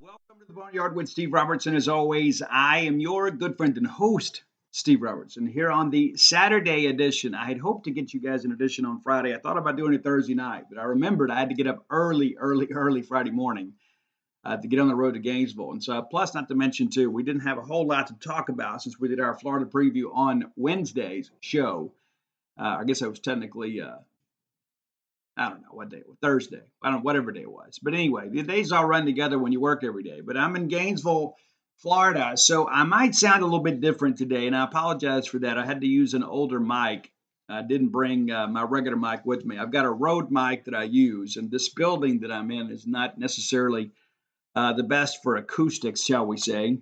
Welcome to the Boneyard with Steve Robertson. As always, I am your good friend and host, Steve Robertson. Here on the Saturday edition, I had hoped to get you guys an edition on Friday. I thought about doing it Thursday night, but I remembered I had to get up early Friday morning to get on the road to Gainesville. And so, plus, not to mention, too, we didn't have a whole lot to talk about since we did our Florida preview on Wednesday's show. I guess I was technically I don't know what day it was, Thursday. I don't know, whatever day it was. But anyway, the days all run together when you work every day. But I'm in Gainesville, Florida, so I might sound a little bit different today, and I apologize for that. I had to use an older mic. I didn't bring my regular mic with me. I've got a Rode mic that I use, and this building that I'm in is not necessarily the best for acoustics, shall we say.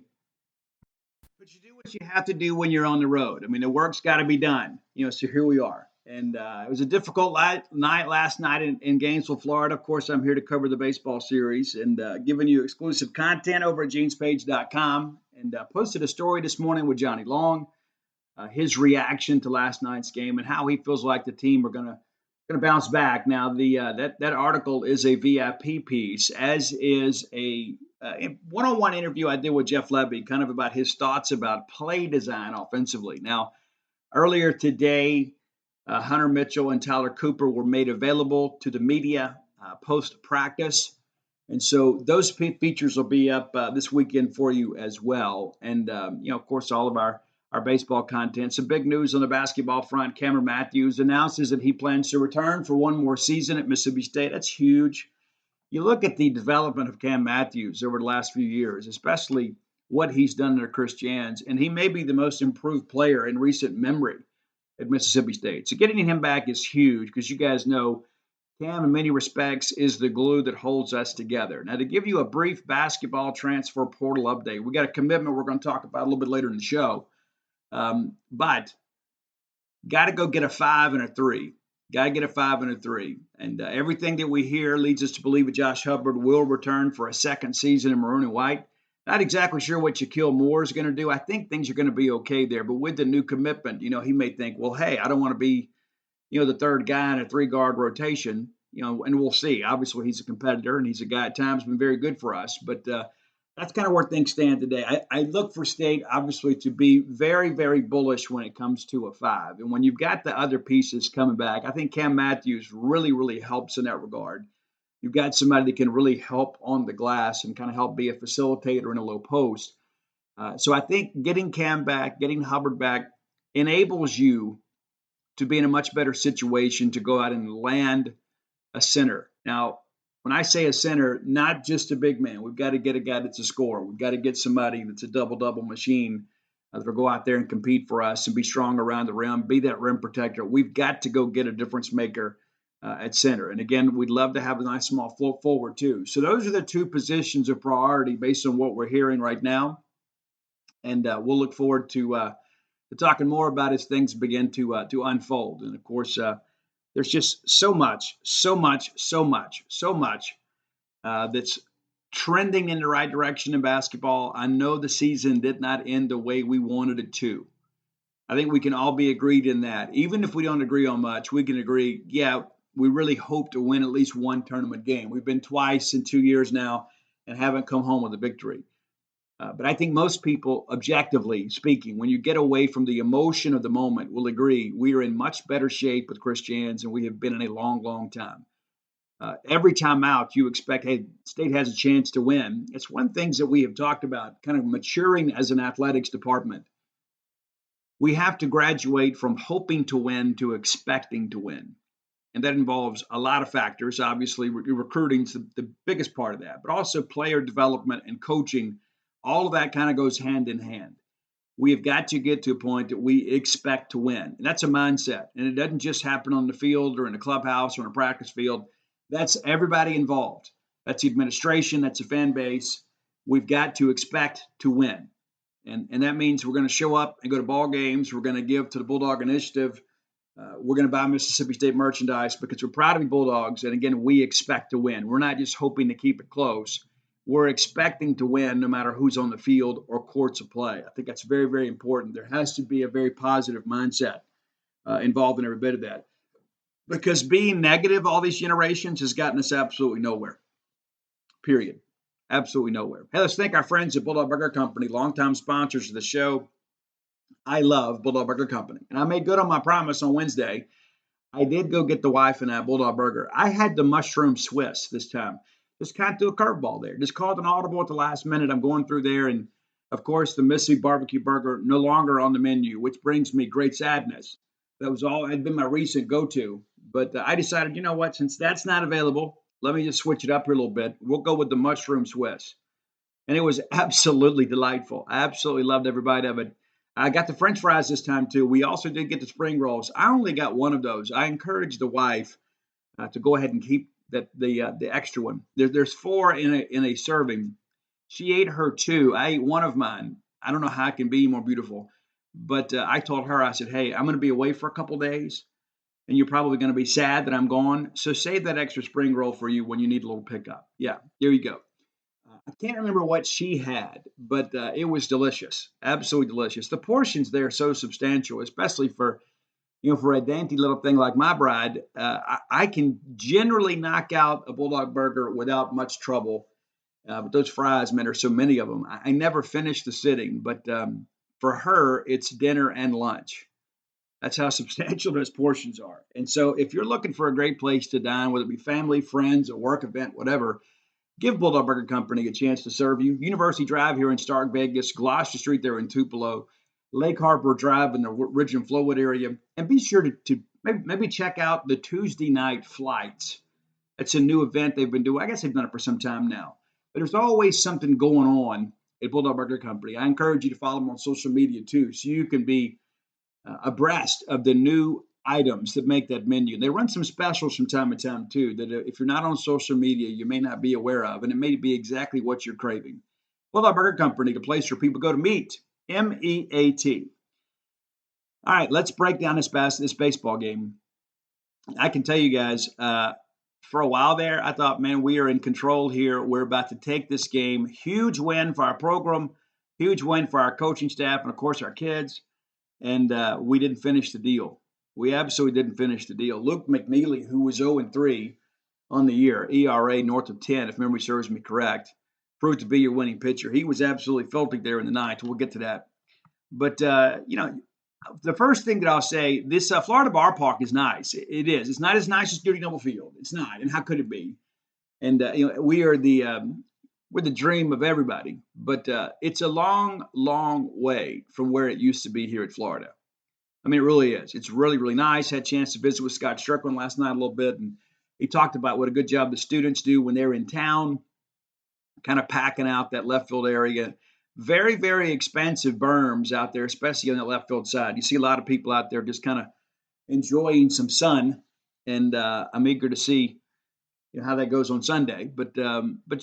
But you do what you have to do when you're on the road. I mean, the work's got to be done. So here we are. And it was a difficult night last night in Gainesville, Florida. Of course, I'm here to cover the baseball series and giving you exclusive content over at genespage.com. And posted a story this morning with Johnny Long, his reaction to last night's game and how he feels like the team are going to bounce back. Now, that article is a VIP piece, as is a one-on-one interview I did with Jeff Levy, kind of about his thoughts about play design offensively. Now, earlier today, Hunter Mitchell and Tyler Cooper were made available to the media post practice. And so those features will be up this weekend for you as well. And, of course, all of our baseball content. Some big news on the basketball front. Cameron Matthews announces that he plans to return for one more season at Mississippi State. That's huge. You look at the development of Cam Matthews over the last few years, especially what he's done under Chris Jans, and he may be the most improved player in recent memory at Mississippi State. So getting him back is huge because you guys know Cam, in many respects, is the glue that holds us together. Now, to give you a brief basketball transfer portal update, we got a commitment we're going to talk about a little bit later in the show. But got to go get a 5 and a 3. Got to get a 5 and a 3. And everything that we hear leads us to believe that Josh Hubbard will return for a second season in maroon and white. Not exactly sure what Shaquille Moore is going to do. I think things are going to be okay there. But with the new commitment, he may think, well, hey, I don't want to be, the third guy in a 3-guard rotation, and we'll see. Obviously, he's a competitor, and he's a guy at times been very good for us. But that's kind of where things stand today. I look for State, obviously, to be very, very bullish when it comes to a 5. And when you've got the other pieces coming back, I think Cam Matthews really, really helps in that regard. You've got somebody that can really help on the glass and kind of help be a facilitator in a low post. So I think getting Cam back, getting Hubbard back, enables you to be in a much better situation to go out and land a center. Now, when I say a center, not just a big man. We've got to get a guy that's a scorer. We've got to get somebody that's a double-double machine that'll go out there and compete for us and be strong around the rim, be that rim protector. We've got to go get a difference maker at center. And again, we'd love to have a nice small float forward too. So those are the two positions of priority based on what we're hearing right now. And we'll look forward to talking more about as things begin to unfold. And of course, there's just so much that's trending in the right direction in basketball. I know the season did not end the way we wanted it to. I think we can all be agreed in that. Even if we don't agree on much, we can agree, we really hope to win at least one tournament game. We've been twice in 2 years now and haven't come home with a victory. But I think most people, objectively speaking, when you get away from the emotion of the moment, will agree we are in much better shape with Chris Jans than we have been in a long, long time. Every time out, you expect, hey, State has a chance to win. It's one of the things that we have talked about, kind of maturing as an athletics department. We have to graduate from hoping to win to expecting to win. And that involves a lot of factors. Obviously, recruiting is the biggest part of that, but also player development and coaching. All of that kind of goes hand in hand. We have got to get to a point that we expect to win. And that's a mindset. And it doesn't just happen on the field or in a clubhouse or in a practice field. That's everybody involved. That's the administration. That's the fan base. We've got to expect to win. And that means we're going to show up and go to ball games. We're going to give to the Bulldog Initiative. We're going to buy Mississippi State merchandise because we're proud to be Bulldogs. And again, we expect to win. We're not just hoping to keep it close. We're expecting to win no matter who's on the field or courts of play. I think that's very, very important. There has to be a very positive mindset involved in every bit of that. Because being negative all these generations has gotten us absolutely nowhere, period. Absolutely nowhere. Hey, let's thank our friends at Bulldog Burger Company, longtime sponsors of the show. I love Bulldog Burger Company. And I made good on my promise on Wednesday. I did go get the wife and I Bulldog Burger. I had the mushroom Swiss this time. Just kind of threw a curveball there. Just called an audible at the last minute. I'm going through there. And of course, the Mississippi barbecue burger no longer on the menu, which brings me great sadness. That was all had been my recent go-to. But I decided, you know what, since that's not available, let me just switch it up here a little bit. We'll go with the mushroom Swiss. And it was absolutely delightful. I absolutely loved every bite of it. I got the French fries this time too. We also did get the spring rolls. I only got one of those. I encouraged the wife to go ahead and keep the extra one. There's four in a serving. She ate her two. I ate one of mine. I don't know how it can be more beautiful, but I told her, I said, hey, I'm going to be away for a couple days, and you're probably going to be sad that I'm gone. So save that extra spring roll for you when you need a little pickup. Yeah, there you go. I can't remember what she had, but it was delicious, absolutely delicious. The portions there are so substantial, especially for for a dainty little thing like my bride. I can generally knock out a Bulldog burger without much trouble. But those fries, man, there's so many of them. I never finish the sitting, but for her, it's dinner and lunch. That's how substantial those portions are. And so, if you're looking for a great place to dine, whether it be family, friends, a work event, whatever, give Bulldog Burger Company a chance to serve you. University Drive here in Stark Vegas, Gloucester Street there in Tupelo, Lake Harbor Drive in the Ridge and Flowwood area. And be sure to maybe check out the Tuesday night flights. That's a new event they've been doing. I guess they've done it for some time now. But there's always something going on at Bulldog Burger Company. I encourage you to follow them on social media too, so you can be abreast of the new items that make that menu. They run some specials from time to time too that if you're not on social media, you may not be aware of, and it may be exactly what you're craving. Bulldog Burger Company, the place where people go to meet. MEAT. All right, let's break down this baseball game. I can tell you guys, for a while there, I thought, man, we are in control here. We're about to take this game. Huge win for our program, huge win for our coaching staff, and of course our kids. And we didn't finish the deal. We absolutely didn't finish the deal. Luke McNeely, who was 0-3 on the year, ERA north of 10, if memory serves me correct, proved to be your winning pitcher. He was absolutely filthy there in the ninth. We'll get to that. But, the first thing that I'll say, this Florida ballpark is nice. It is. It's not as nice as Duty Noble Field. It's not. And how could it be? And, we are we're the dream of everybody. But it's a long, long way from where it used to be here at Florida. I mean, it really is. It's really, really nice. Had a chance to visit with Scott Strickland last night a little bit, and he talked about what a good job the students do when they're in town, kind of packing out that left field area. Very, very expansive berms out there, especially on the left field side. You see a lot of people out there just kind of enjoying some sun, and I'm eager to see how that goes on Sunday. But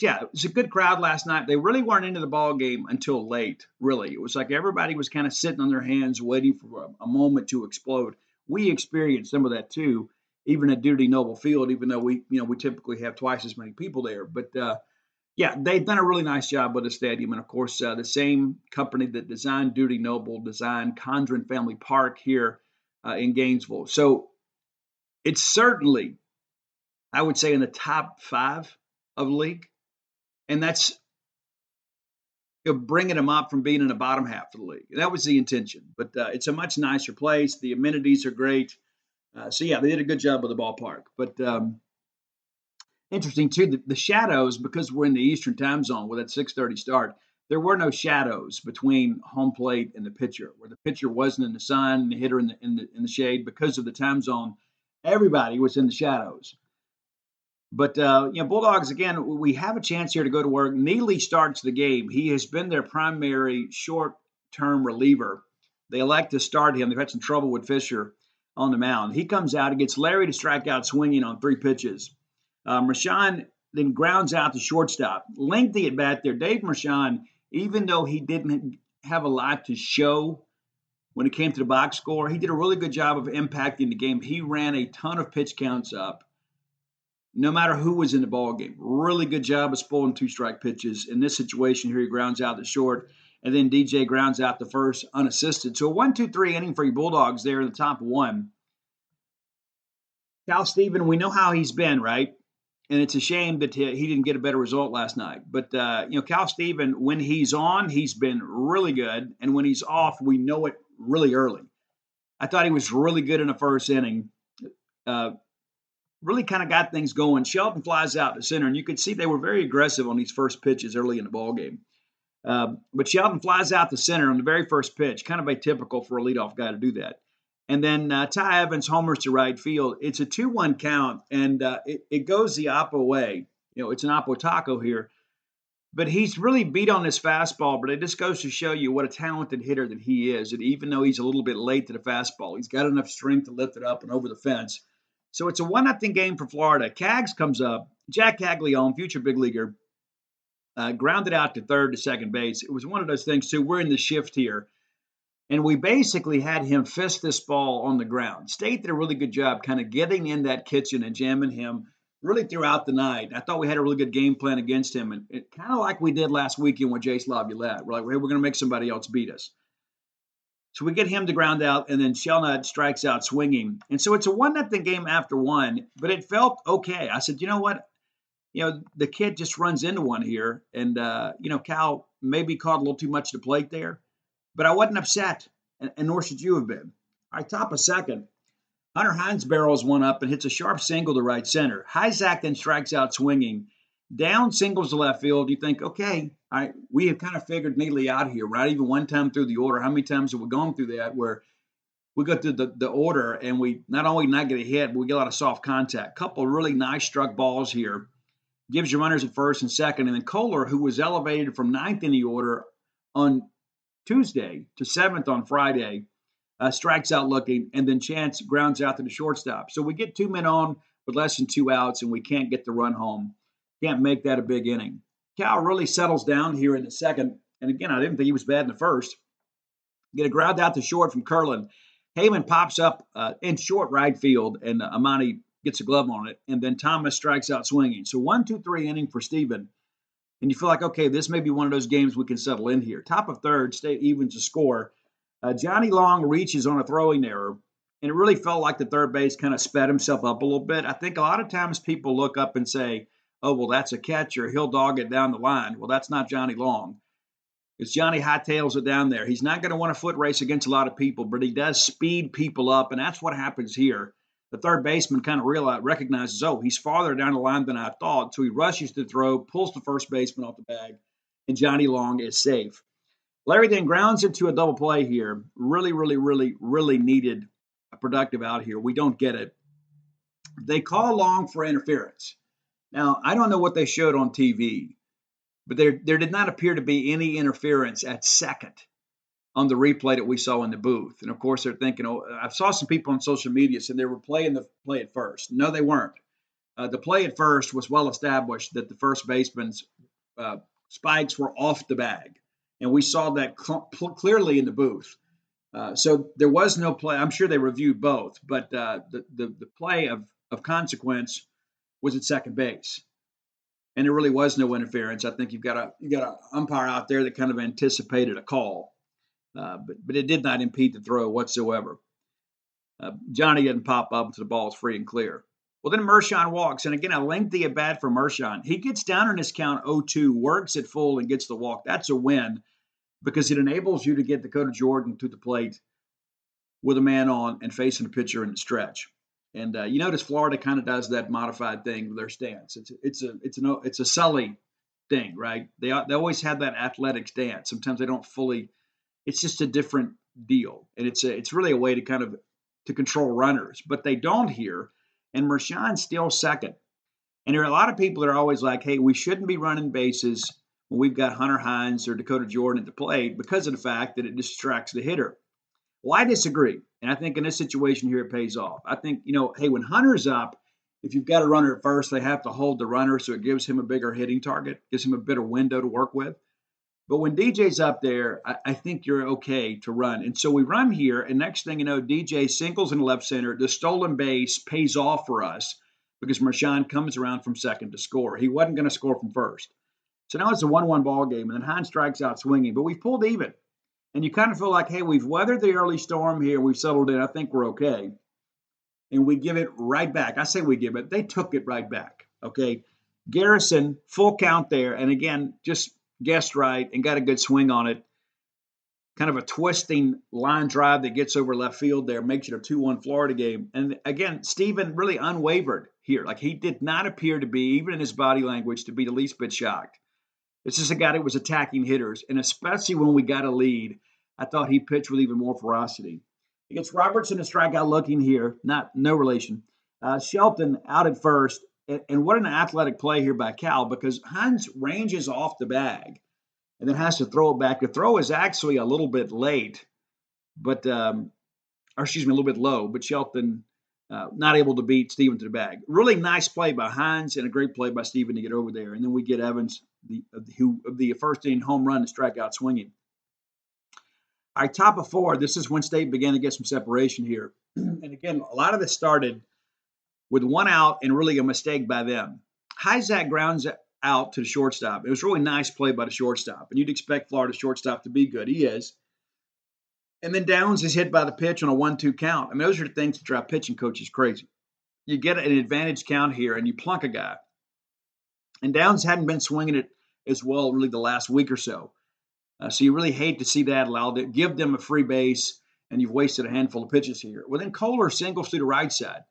yeah, it was a good crowd last night. They really weren't into the ball game until late. Really, it was like everybody was kind of sitting on their hands, waiting for a moment to explode. We experienced some of that too, even at Duty Noble Field. Even though we typically have twice as many people there, but yeah, they've done a really nice job with the stadium, and of course, the same company that designed Duty Noble designed Condren Family Park here in Gainesville. So it's certainly, I would say, in the top 5 of the league. And that's bringing them up from being in the bottom half of the league. That was the intention. But it's a much nicer place. The amenities are great. So, yeah, they did a good job with the ballpark. But interesting, too, the shadows, because we're in the Eastern time zone with that 6:30 start, there were no shadows between home plate and the pitcher, where the pitcher wasn't in the sun and the hitter in the shade. Because of the time zone, everybody was in the shadows. But, Bulldogs, again, we have a chance here to go to work. Neely starts the game. He has been their primary short-term reliever. They elect to start him. They've had some trouble with Fisher on the mound. He comes out and gets Larry to strike out swinging on 3 pitches. Rashawn then grounds out the shortstop. Lengthy at bat there. Dave Rashawn, even though he didn't have a lot to show when it came to the box score, he did a really good job of impacting the game. He ran a ton of pitch counts up, no matter who was in the ball game. Really good job of spoiling 2-strike pitches. In this situation here, he grounds out the short, and then DJ grounds out the first unassisted. So a 1-2-3 inning for your Bulldogs there in the top 1. Cal Stephen, we know how he's been, right? And it's a shame that he didn't get a better result last night. But, Cal Steven, when he's on, he's been really good. And when he's off, we know it really early. I thought he was really good in the first inning. Really kind of got things going. Shelton flies out to center, and you could see they were very aggressive on these first pitches early in the ballgame. But Shelton flies out to center on the very first pitch, kind of atypical for a leadoff guy to do that. And then Ty Evans homers to right field. It's a 2-1 count, and it goes the Oppo way. It's an Oppo taco here. But he's really beat on this fastball, but it just goes to show you what a talented hitter that he is. And even though he's a little bit late to the fastball, he's got enough strength to lift it up and over the fence. So it's a 1-0 game for Florida. Cags comes up. Jack Caglione, future big leaguer, grounded out to third to second base. It was one of those things, too. We're in the shift here. And we basically had him fist this ball on the ground. State did a really good job kind of getting in that kitchen and jamming him really throughout the night. I thought we had a really good game plan against him. And it kind of like we did last weekend with Jace Laviolette. We're like, hey, we're going to make somebody else beat us. So we get him to ground out, and then Shelnut strikes out swinging. And so it's a 1-0 game after one, but it felt okay. I said, you know what? The kid just runs into one here. And, Cal maybe caught a little too much to plate there. But I wasn't upset, and nor should you have been. All right, top of second. Hunter Hines barrels one up and hits a sharp single to right center. Hyzak then strikes out swinging. Down singles to left field. You think, okay, all right, we have kind of figured Neely out here. We're not even one time through the order. How many times have we gone through that where we go through the order and we not only not get a hit, but we get a lot of soft contact. Couple really nice struck balls here. Gives you runners at first and second. And then Kohler, who was elevated from ninth in the order on Tuesday to seventh on Friday, strikes out looking, and then Chance grounds out to the shortstop. So we get 2 men on with less than 2 outs, and we can't get the run home. Can't make that a big inning. Cal really settles down here in the second, and again, I didn't think he was bad in the first. Get a ground out to short from Curlin. Heyman pops up in short right field, and Amani gets a glove on it, and then Thomas strikes out swinging. So 1-2-3 inning for Steven. And you feel like, okay, this may be one of those games we can settle in here. Top of third, State evens the score. Johnny Long reaches on a throwing error, and it really felt like the third base kind of sped himself up a little bit. I think a lot of times people look up and say, oh, well, that's a catcher. He'll dog it down the line. Well, that's not Johnny Long. It's Johnny hightails it down there. He's not going to want a foot race against a lot of people, but he does speed people up, and that's what happens here. The third baseman kind of recognizes, oh, he's farther down the line than I thought, so he rushes to throw, pulls the first baseman off the bag, and Johnny Long is safe. Larry then grounds into a double play here. Really, really, really, really needed a productive out here. We don't get it. They call Long for interference. Now, I don't know what they showed on TV, but there did not appear to be any interference at second on the replay that we saw in the booth. And, of course, they're thinking, oh, I saw some people on social media saying they were playing the play at first. No, they weren't. The play at first was well established that the first baseman's spikes were off the bag. And we saw that clearly in the booth. So there was no play. I'm sure they reviewed both, but the play of consequence was at second base. And there really was no interference. I think you've got an umpire out there that kind of anticipated a call. But it did not impede the throw whatsoever. Johnny didn't pop up until the ball is free and clear. Well, then Mershon walks. And again, a lengthy at bat for Mershon. He gets down in his count 0-2, works it full, and gets the walk. That's a win because it enables you to get Dakota Jordan to the plate with a man on and facing a pitcher in the stretch. And you notice Florida kind of does that modified thing with their stance. It's a Sully thing, right? They always have that athletic stance. Sometimes they don't fully. It's just a different deal, and it's really a way to kind of to control runners, but they don't here. And Mershon's still second. And there are a lot of people that are always like, hey, we shouldn't be running bases when we've got Hunter Hines or Dakota Jordan at the plate because of the fact that it distracts the hitter. Well, I disagree. And I think in this situation here, it pays off. I think, hey, when Hunter's up, if you've got a runner at first, they have to hold the runner so it gives him a bigger hitting target, gives him a better window to work with. But when DJ's up there, I think you're okay to run. And so we run here, and next thing you know, DJ singles in left center. The stolen base pays off for us because Mershon comes around from second to score. He wasn't going to score from first. So now it's a 1-1 ball game, and then Hines strikes out swinging. But we've pulled even. And you kind of feel like, hey, we've weathered the early storm here. We've settled in. I think we're okay. And we give it right back. I say we give it. They took it right back. Okay. Garrison, full count there. And again, just guessed right and got a good swing on it. Kind of a twisting line drive that gets over left field there, makes it a 2-1 Florida game. And again, Steven really unwavered here. Like, he did not appear to be, even in his body language, to be the least bit shocked. This is a guy that was attacking hitters. And especially when we got a lead, I thought he pitched with even more ferocity. He gets Robertson a strikeout looking here, no relation. Shelton out at first. And what an athletic play here by Cal, because Hines ranges off the bag and then has to throw it back. The throw is actually a little bit late, but a little bit low, but Shelton not able to beat Steven to the bag. Really nice play by Hines and a great play by Steven to get over there. And then we get Evans, the first inning home run and strikeout swinging. All right, top of 4. This is when State began to get some separation here. And again, a lot of this started with 1 out and really a mistake by them. Hyzak grounds out to the shortstop. It was a really nice play by the shortstop, and you'd expect Florida shortstop to be good. He is. And then Downs is hit by the pitch on a 1-2 count. I mean, those are the things that drive pitching coaches crazy. You get an advantage count here, and you plunk a guy. And Downs hadn't been swinging it as well really the last week or so. So you really hate to see that allowed to give them a free base, and you've wasted a handful of pitches here. Well, then Kohler singles to the right side.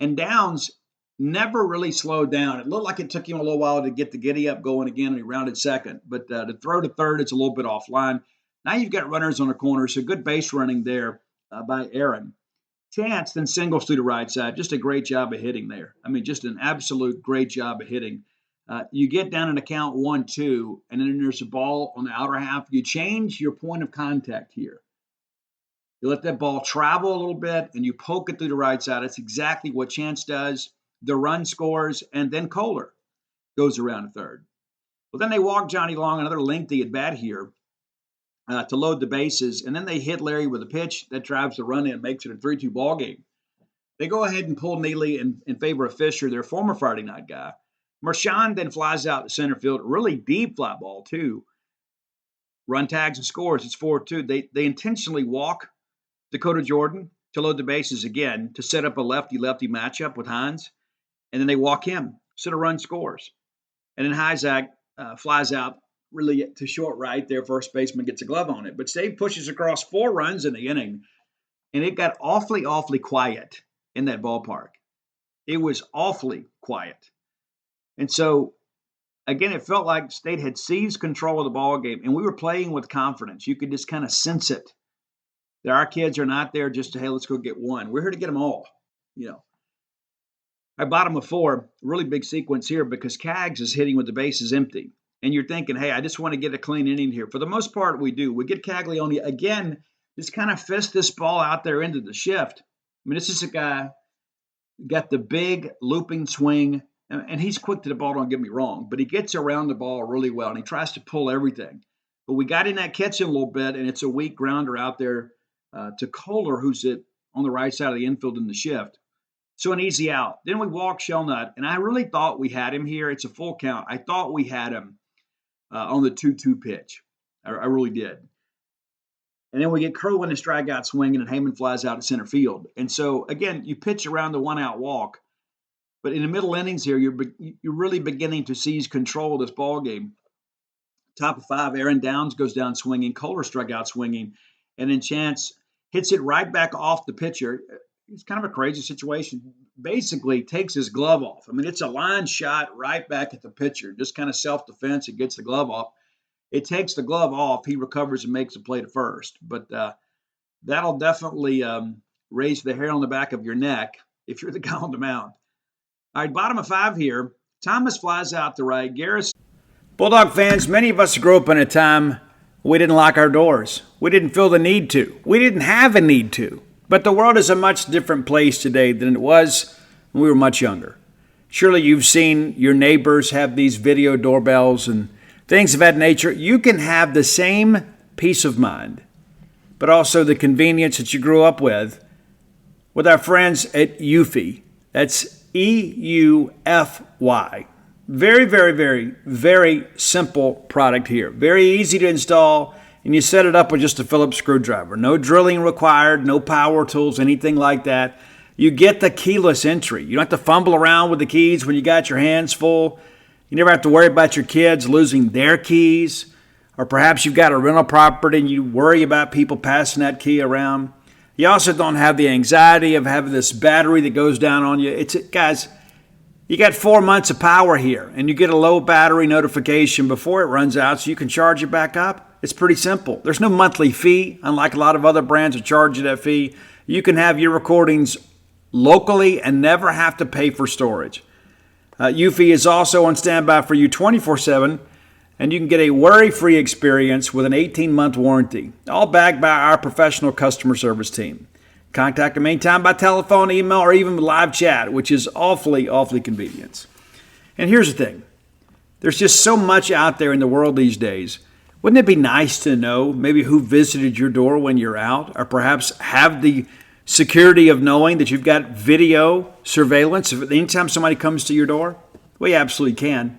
And Downs never really slowed down. It looked like it took him a little while to get the giddy up going again, and he rounded second. But to throw to third, it's a little bit offline. Now you've got runners on the corner, so good base running there by Aaron. Chance then singles to the right side. Just a great job of hitting there. I mean, just an absolute great job of hitting. You get down in the count 1-2, and then there's a ball on the outer half. You change your point of contact here. You let that ball travel a little bit, and you poke it through the right side. That's exactly what Chance does. The run scores, and then Kohler goes around to third. Well, then they walk Johnny Long, another lengthy at bat here, to load the bases, and then they hit Larry with a pitch that drives the run in, makes it a 3-2 ball game. They go ahead and pull Neely in favor of Fisher, their former Friday night guy. Marchand then flies out to center field, really deep fly ball too. Run tags and scores. It's 4-2. They intentionally walk Dakota Jordan to load the bases again to set up a lefty-lefty matchup with Hines, and then they walk him, so the run scores. And then Hyzak flies out really to short right. Their first baseman gets a glove on it. But State pushes across 4 runs in the inning, and it got awfully, awfully quiet in that ballpark. It was awfully quiet. And so, again, it felt like State had seized control of the ball game, and we were playing with confidence. You could just kind of sense it. That our kids are not there just to, hey, let's go get one. We're here to get them all, you know. At bottom of 4, really big sequence here because Kaggs is hitting with the bases empty. And you're thinking, hey, I just want to get a clean inning here. For the most part, we do. We get Caglione, again, just kind of fist this ball out there into the shift. I mean, this is a guy who got the big looping swing, and he's quick to the ball, don't get me wrong, but he gets around the ball really well, and he tries to pull everything. But we got in that catch a little bit, and it's a weak grounder out there to Kohler, who's on the right side of the infield in the shift. So an easy out. Then we walk Shelnut, and I really thought we had him here. It's a full count. I thought we had him on the 2-2 pitch. I really did. And then we get Kerwin a strikeout swinging, and Heyman flies out to center field. And so, again, you pitch around the 1-out walk. But in the middle innings here, you're really beginning to seize control of this ball game. Top of 5, Aaron Downs goes down swinging. Kohler struck out swinging. And then Chance hits it right back off the pitcher. It's kind of a crazy situation. Basically takes his glove off. I mean, it's a line shot right back at the pitcher. Just kind of self-defense. It gets the glove off. It takes the glove off. He recovers and makes a play to first. But that'll definitely raise the hair on the back of your neck if you're the guy on the mound. All right, bottom of 5 here. Thomas flies out to right. Garrison. Bulldog fans, many of us grew up in a time we didn't lock our doors. We didn't feel the need to. We didn't have a need to. But the world is a much different place today than it was when we were much younger. Surely you've seen your neighbors have these video doorbells and things of that nature. You can have the same peace of mind, but also the convenience that you grew up with our friends at Eufy. That's EUFY. Very, very, very, very simple product here. Very easy to install, and you set it up with just a Phillips screwdriver. No drilling required, no power tools, anything like that. You get the keyless entry. You don't have to fumble around with the keys when you got your hands full. You never have to worry about your kids losing their keys. Or perhaps you've got a rental property and you worry about people passing that key around. You also don't have the anxiety of having this battery that goes down on you. Guys, you got 4 months of power here, and you get a low battery notification before it runs out so you can charge it back up. It's pretty simple. There's no monthly fee, unlike a lot of other brands that charge you that fee. You can have your recordings locally and never have to pay for storage. Eufy is also on standby for you 24/7, and you can get a worry-free experience with an 18-month warranty, all backed by our professional customer service team. Contact them anytime by telephone, email, or even live chat, which is awfully convenient. And here's the thing. There's just so much out there in the world these days. Wouldn't it be nice to know maybe who visited your door when you're out, or perhaps have the security of knowing that you've got video surveillance anytime somebody comes to your door? Well, you absolutely can.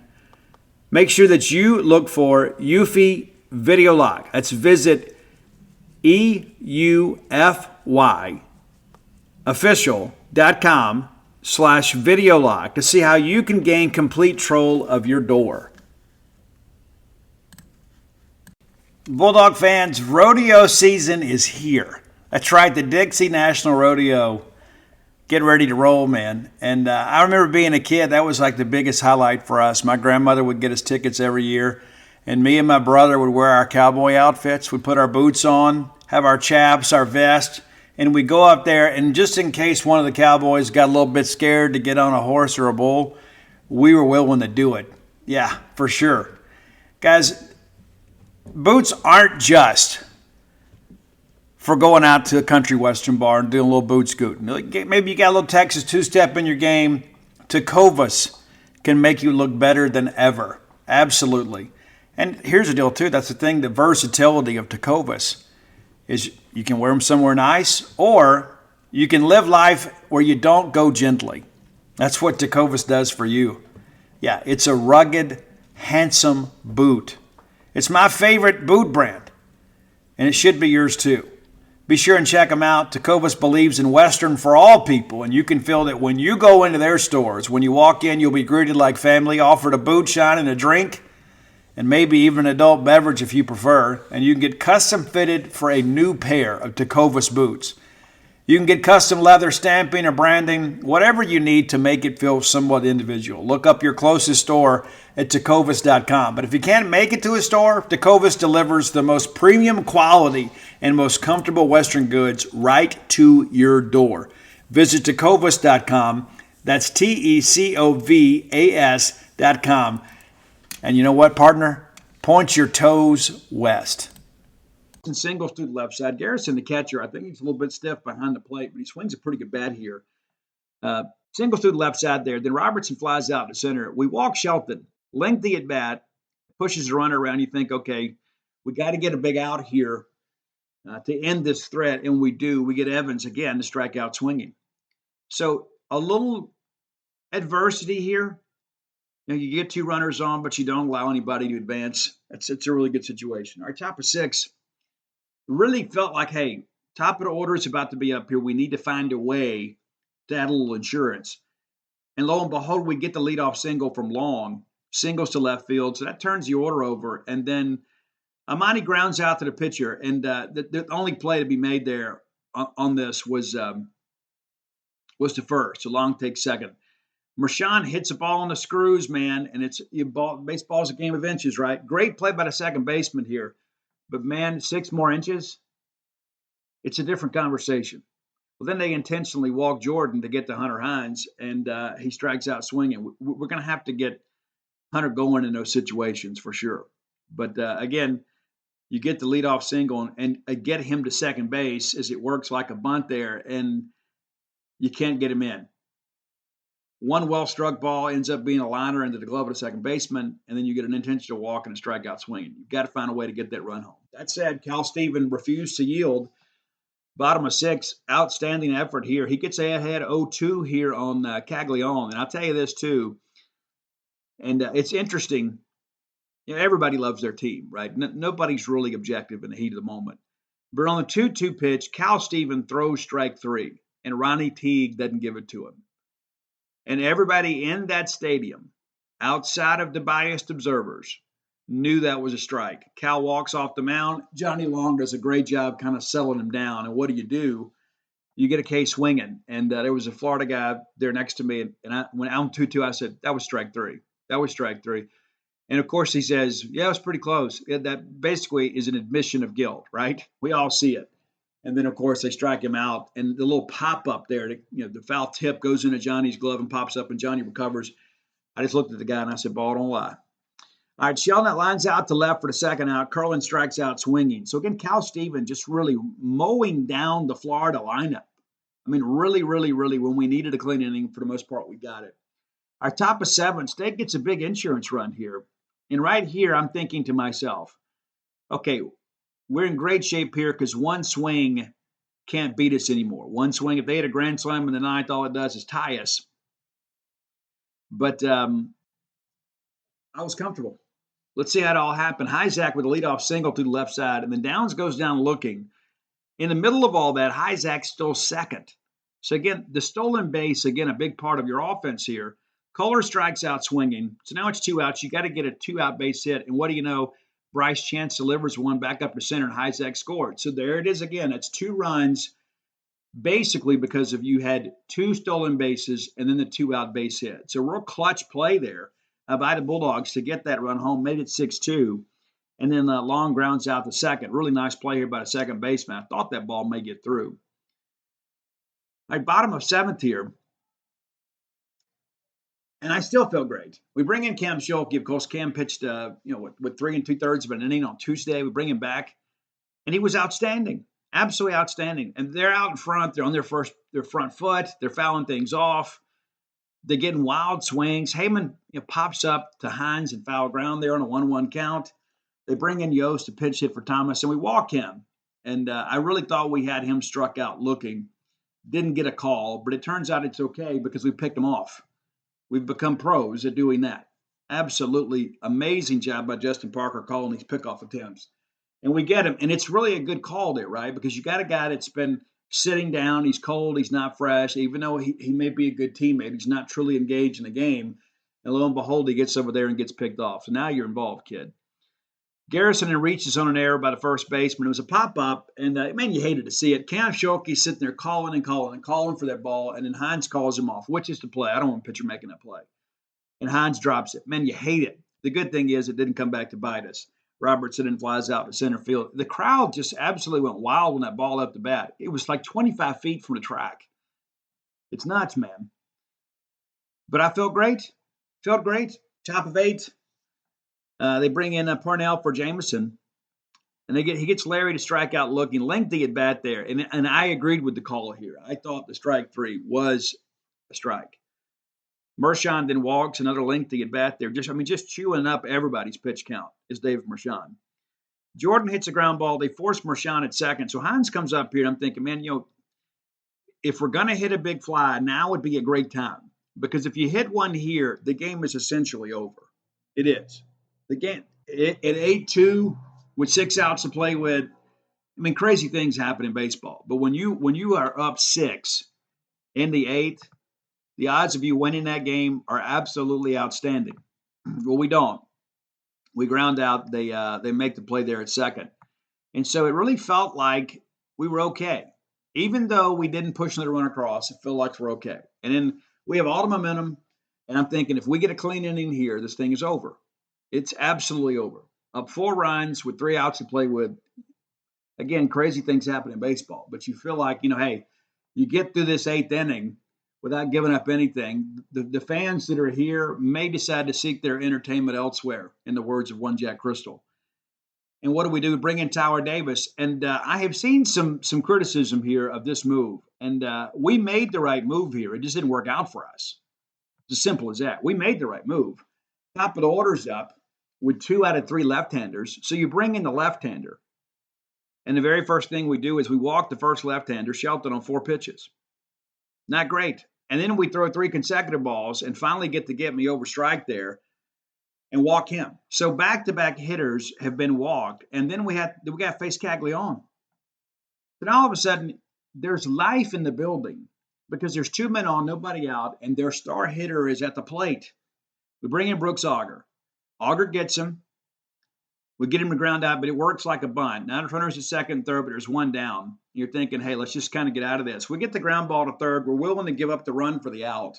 Make sure that you look for Eufy Video Lock. That's visit EUFYofficial.com/video lock to see how you can gain complete control of your door. Bulldog fans, rodeo season is here. That's right, the Dixie National Rodeo. Get ready to roll, man. And I remember being a kid, that was like the biggest highlight for us. My grandmother would get us tickets every year, and me and my brother would wear our cowboy outfits. We'd put our boots on, have our chaps, our vest, and we'd go up there, and just in case one of the cowboys got a little bit scared to get on a horse or a bull, we were willing to do it. Yeah, for sure. Guys, boots aren't just for going out to a country western bar and doing a little boot scooting. Maybe you got a little Texas two-step in your game. Tecovas can make you look better than ever. Absolutely. And here's the deal, too. That's the thing, the versatility of Tecovas is you can wear them somewhere nice, or you can live life where you don't go gently. That's what Tecovas does for you. Yeah, it's a rugged, handsome boot. It's my favorite boot brand, and it should be yours, too. Be sure and check them out. Tecovas believes in Western for all people, and you can feel that when you go into their stores. When you walk in, you'll be greeted like family, offered a boot shine and a drink, and maybe even an adult beverage if you prefer. And you can get custom fitted for a new pair of Tecovas boots. You can get custom leather stamping or branding, whatever you need to make it feel somewhat individual. Look up your closest store at tecovas.com. But if you can't make it to a store, Tecovas delivers the most premium quality and most comfortable Western goods right to your door. Visit tecovas.com. That's TECOVAS.com. And you know what, partner? Point your toes west. And singles to the left side. Garrison, the catcher, I think he's a little bit stiff behind the plate, but he swings a pretty good bat here. Singles to the left side there. Then Robertson flies out to center. We walk Shelton. Lengthy at bat. Pushes the runner around. You think, okay, we got to get a big out here to end this threat. And we do. We get Evans again to strike out swinging. So a little adversity here. You get two runners on, but you don't allow anybody to advance. It's a really good situation. All right, top of six. Really felt like, hey, top of the order is about to be up here. We need to find a way to add a little insurance. And lo and behold, we get the leadoff single from Long, singles to left field. So that turns the order over. And then Amani grounds out to the pitcher. And the only play to be made there on this was to first. So Long takes second. Marshawn hits a ball on the screws, man. And baseball's a game of inches, right? Great play by the second baseman here. But, man, 6 more inches, it's a different conversation. Well, then they intentionally walk Jordan to get to Hunter Hines, and he strikes out swinging. We're going to have to get Hunter going in those situations for sure. But, again, you get the leadoff single and get him to second base as it works like a bunt there, and you can't get him in. One well-struck ball ends up being a liner into the glove of the second baseman, and then you get an intentional walk and a strikeout swing. You've got to find a way to get that run home. That said, Cal Steven refused to yield. Bottom of 6, outstanding effort here. He gets ahead 0-2 here on Caglione. And I'll tell you this, too, and it's interesting. Everybody loves their team, right? Nobody's really objective in the heat of the moment. But on the 2-2 pitch, Cal Steven throws strike 3. and Ronnie Teague doesn't give it to him. And everybody in that stadium, outside of the biased observers, knew that was a strike. Cal walks off the mound. Johnny Long does a great job kind of settling him down. And what do? You get a case swinging. And there was a Florida guy there next to me. And when I'm 2-2, I said, that was strike three. That was strike three. And of course, he says, yeah, it was pretty close. That basically is an admission of guilt, right? We all see it. And then, of course, they strike him out. And the little pop up there, the foul tip goes into Johnny's glove and pops up, and Johnny recovers. I just looked at the guy and I said, ball don't lie. All right, Shelnut lines out to left for the second out. Curlin strikes out swinging. So again, Cal Stevens just really mowing down the Florida lineup. I mean, really, really, really, when we needed a clean inning, for the most part, we got it. Our top of 7, State gets a big insurance run here. And right here, I'm thinking to myself, okay, we're in great shape here because one swing can't beat us anymore. One swing, if they hit a grand slam in the 9th, all it does is tie us. But I was comfortable. Let's see how it all happened. Hyzak with a leadoff single to the left side, and then Downs goes down looking. In the middle of all that, Hyzak stole second. So again, the stolen base, again, a big part of your offense here. Kohler strikes out swinging. So now it's 2 outs. You got to get a 2-out base hit. And what do you know? Bryce Chance delivers one back up to center, and Hyzak scored. So there it is again. It's 2 runs, basically because of you had 2 stolen bases and then the 2-out base hit. So real clutch play there by the Bulldogs to get that run home, made it 6-2. And then Long grounds out the second. Really nice play here by the second baseman. I thought that ball may get through. All right, bottom of 7th here. And I still feel great. We bring in Cam Schulke. Of course, Cam pitched, with 3 2/3 of an inning on Tuesday. We bring him back, and he was outstanding, absolutely outstanding. And they're out in front. They're on their front foot. They're fouling things off. They're getting wild swings. Heyman pops up to Hines and foul ground there on a 1-1 count. They bring in Yost to pinch hit for Thomas, and we walk him. And I really thought we had him struck out looking. Didn't get a call, but it turns out it's okay because we picked him off. We've become pros at doing that. Absolutely amazing job by Justin Parker calling these pickoff attempts. And we get him. And it's really a good call there, right? Because you got a guy that's been sitting down. He's cold. He's not fresh. Even though he may be a good teammate, he's not truly engaged in the game. And lo and behold, he gets over there and gets picked off. So now you're involved, kid. Garrison and reaches on an error by the first baseman. It was a pop-up, and, man, you hated to see it. Cam Schulke sitting there calling for that ball, and then Hines calls him off, which is the play. I don't want a pitcher making that play. And Hines drops it. Man, you hate it. The good thing is it didn't come back to bite us. Robertson then flies out to center field. The crowd just absolutely went wild when that ball left the bat. It was like 25 feet from the track. It's nuts, man. But I felt great. Top of 8. They bring in Parnell for Jameson, and he gets Larry to strike out looking. Lengthy at bat there, and I agreed with the call here. I thought the strike 3 was a strike. Mershon then walks, another lengthy at bat there. Just chewing up everybody's pitch count is David Mershon. Jordan hits a ground ball. They force Mershon at second, so Hines comes up here, and I'm thinking, man, if we're going to hit a big fly, now would be a great time. Because if you hit one here, the game is essentially over. It is. The game at 8-2 with 6 outs to play with. Crazy things happen in baseball. But when you are up 6 in the 8th, the odds of you winning that game are absolutely outstanding. Well, we don't. We ground out. They make the play there at second, and so it really felt like we were okay, even though we didn't push another run across. It felt like we're okay, and then we have all the momentum. And I'm thinking, if we get a clean inning here, this thing is over. It's absolutely over. Up 4 runs with 3 outs to play with. Again, crazy things happen in baseball, but you feel like, hey, you get through this 8th inning without giving up anything. The fans that are here may decide to seek their entertainment elsewhere, in the words of one Jack Crystal. And what do? We bring in Tyler Davis. And I have seen some criticism here of this move. And we made the right move here. It just didn't work out for us. It's as simple as that. We made the right move. Top of the order's up with 2 out of 3 left-handers. So you bring in the left-hander. And the very first thing we do is we walk the first left-hander, Shelton, on 4 pitches. Not great. And then we throw 3 consecutive balls and finally get me over strike there and walk him. So back-to-back hitters have been walked. And then we got to face Caglione. So now all of a sudden, there's life in the building. because there's 2 men on, nobody out, and their star hitter is at the plate. We bring in Brooks Auger. Auger gets him. We get him to ground out, but it works like a bunt. Now the runner's at second and third, but there's one down. You're thinking, hey, let's just kind of get out of this. We get the ground ball to third. We're willing to give up the run for the out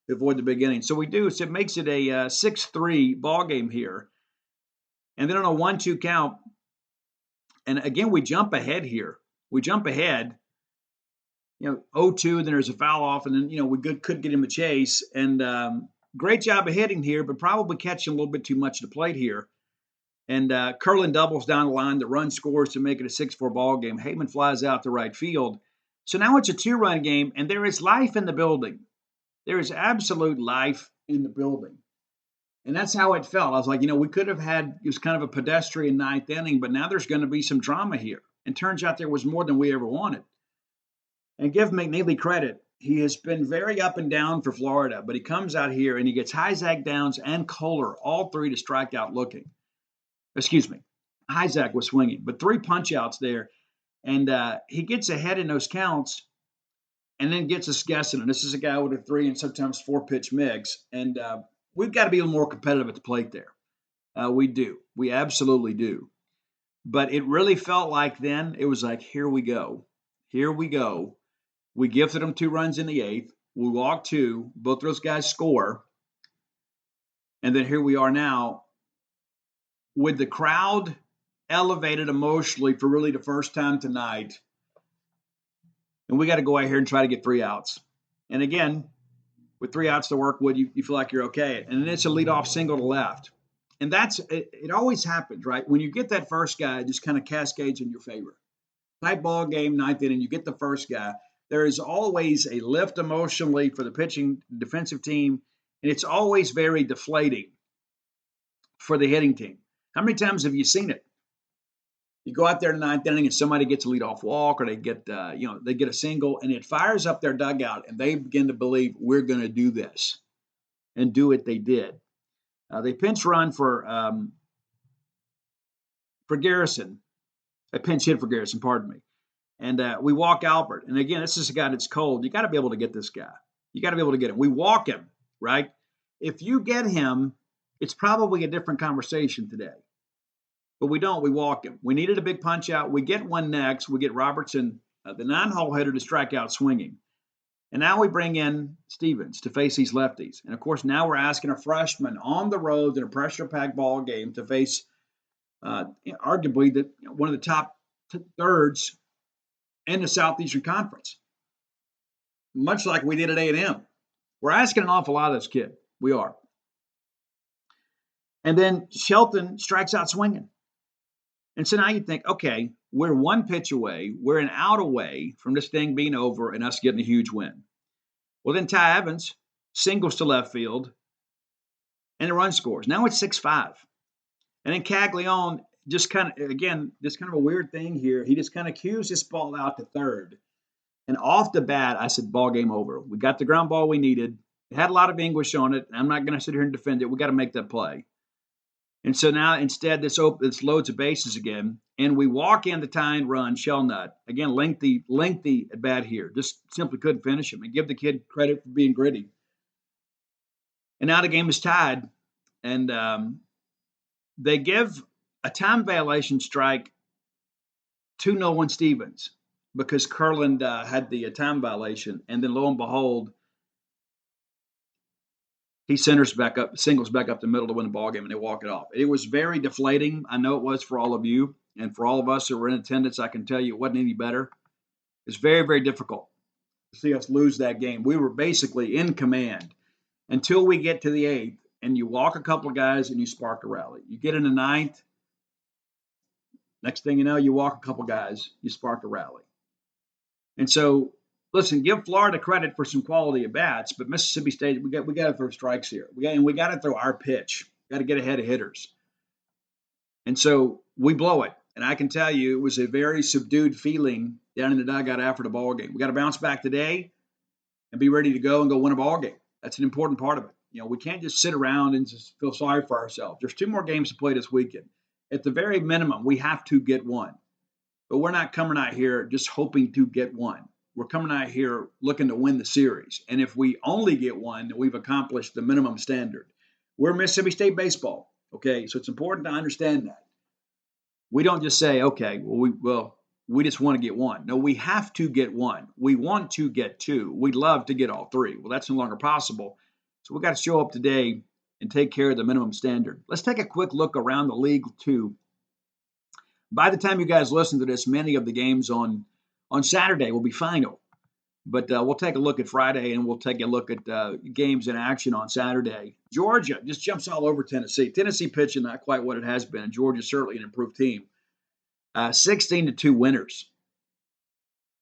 to avoid the beginning. So we do. So it makes it a 6-3 ball game here. And then on a 1-2 count, and again, we jump ahead here. We jump ahead, 0-2, then there's a foul off, and then, we could get him a chase. And great job of hitting here, but probably catching a little bit too much to the plate here. And Curlin doubles down the line. The run scores to make it a 6-4 ball game. Heyman flies out to right field. So now it's a 2-run game, and there is life in the building. There is absolute life in the building. And that's how it felt. I was like, we could have had, it was kind of a pedestrian ninth inning, but now there's going to be some drama here. And turns out there was more than we ever wanted. And give McNeely credit. He has been very up and down for Florida, but he comes out here and he gets Hisack, Downs, and Kohler, all three to strike out looking. Excuse me. Hisack was swinging, but 3 punch outs there. And he gets ahead in those counts and then gets us guessing. And this is a guy with a 3 and sometimes 4 pitch mix. And we've got to be a little more competitive at the plate there. We do. We absolutely do. But it really felt like then it was like, here we go. Here we go. We gifted them 2 runs in the 8th. We walk 2. Both those guys score. And then here we are now with the crowd elevated emotionally for really the first time tonight. And we got to go out here and try to get 3 outs. And again, with 3 outs to work with, you feel like you're okay. And then it's a leadoff single to left. And it always happens, right? When you get that first guy, it just kind of cascades in your favor. Tight ball game, 9th inning, you get the first guy. There is always a lift emotionally for the pitching defensive team, and it's always very deflating for the hitting team. How many times have you seen it? You go out there in the 9th inning and somebody gets a leadoff walk, or they get they get a single, and it fires up their dugout, and they begin to believe we're going to do this, and do it. They did. They pinch run for Garrison. A pinch hit for Garrison, pardon me. And we walk Albert. And again, this is a guy that's cold. You got to be able to get this guy. You got to be able to get him. We walk him, right? If you get him, it's probably a different conversation today. But we don't. We walk him. We needed a big punch out. We get one next. We get Robertson, the 9-hole hitter, to strike out swinging. And now we bring in Stevens to face these lefties. And, of course, now we're asking a freshman on the road in a pressure-packed ball game to face arguably one of the top thirds in the Southeastern Conference, much like we did at A&M. We're asking an awful lot of this kid. We are. And then Shelton strikes out swinging. And so now you think, okay, we're 1 pitch away, we're an out away from this thing being over and us getting a huge win. Well, then Ty Evans singles to left field, and the run scores. Now it's 6-5. And then Caglione just kind of a weird thing here. He just kind of cues this ball out to third. And off the bat, I said, ball game over. We got the ground ball we needed. It had a lot of English on it. I'm not going to sit here and defend it. We got to make that play. And so now instead, this loads of bases again. And we walk in the tying run, Shellnut. Again, lengthy at bat here. Just simply couldn't finish him. And give the kid credit for being gritty. And now the game is tied. And they give a time violation strike to Nolan Stevens because Curlin had the time violation. And then lo and behold, he singles back up the middle to win the ball game, and they walk it off. It was very deflating. I know it was for all of you, and for all of us who were in attendance, I can tell you it wasn't any better. It's very, very difficult to see us lose that game. We were basically in command until we get to the 8th, and you walk a couple of guys and you spark a rally. You get in the 9th, next thing you know, you walk a couple of guys, you spark a rally. And so, listen, give Florida credit for some quality at bats, but Mississippi State, we got to throw strikes here. We got to throw our pitch. We got to get ahead of hitters. And so we blow it. And I can tell you, it was a very subdued feeling down in the dugout after the ball game. We got to bounce back today and be ready to go and go win a ball game. That's an important part of it. We can't just sit around and just feel sorry for ourselves. There's 2 more games to play this weekend. At the very minimum, we have to get one. But we're not coming out here just hoping to get one. we're coming out here looking to win the series. And if we only get one, we've accomplished the minimum standard. We're Mississippi State baseball, okay? So it's important to understand that. We don't just say, okay, we just want to get one. No, we have to get one. We want to get two. We'd love to get all three. Well, that's no longer possible. So we got to show up today and take care of the minimum standard. Let's take a quick look around the league, too. By the time you guys listen to this, many of the games on Saturday will be final. But we'll take a look at Friday, and we'll take a look at games in action on Saturday. Georgia just jumps all over Tennessee. Tennessee pitching not quite what it has been, and Georgia's certainly an improved team. 16-2 winners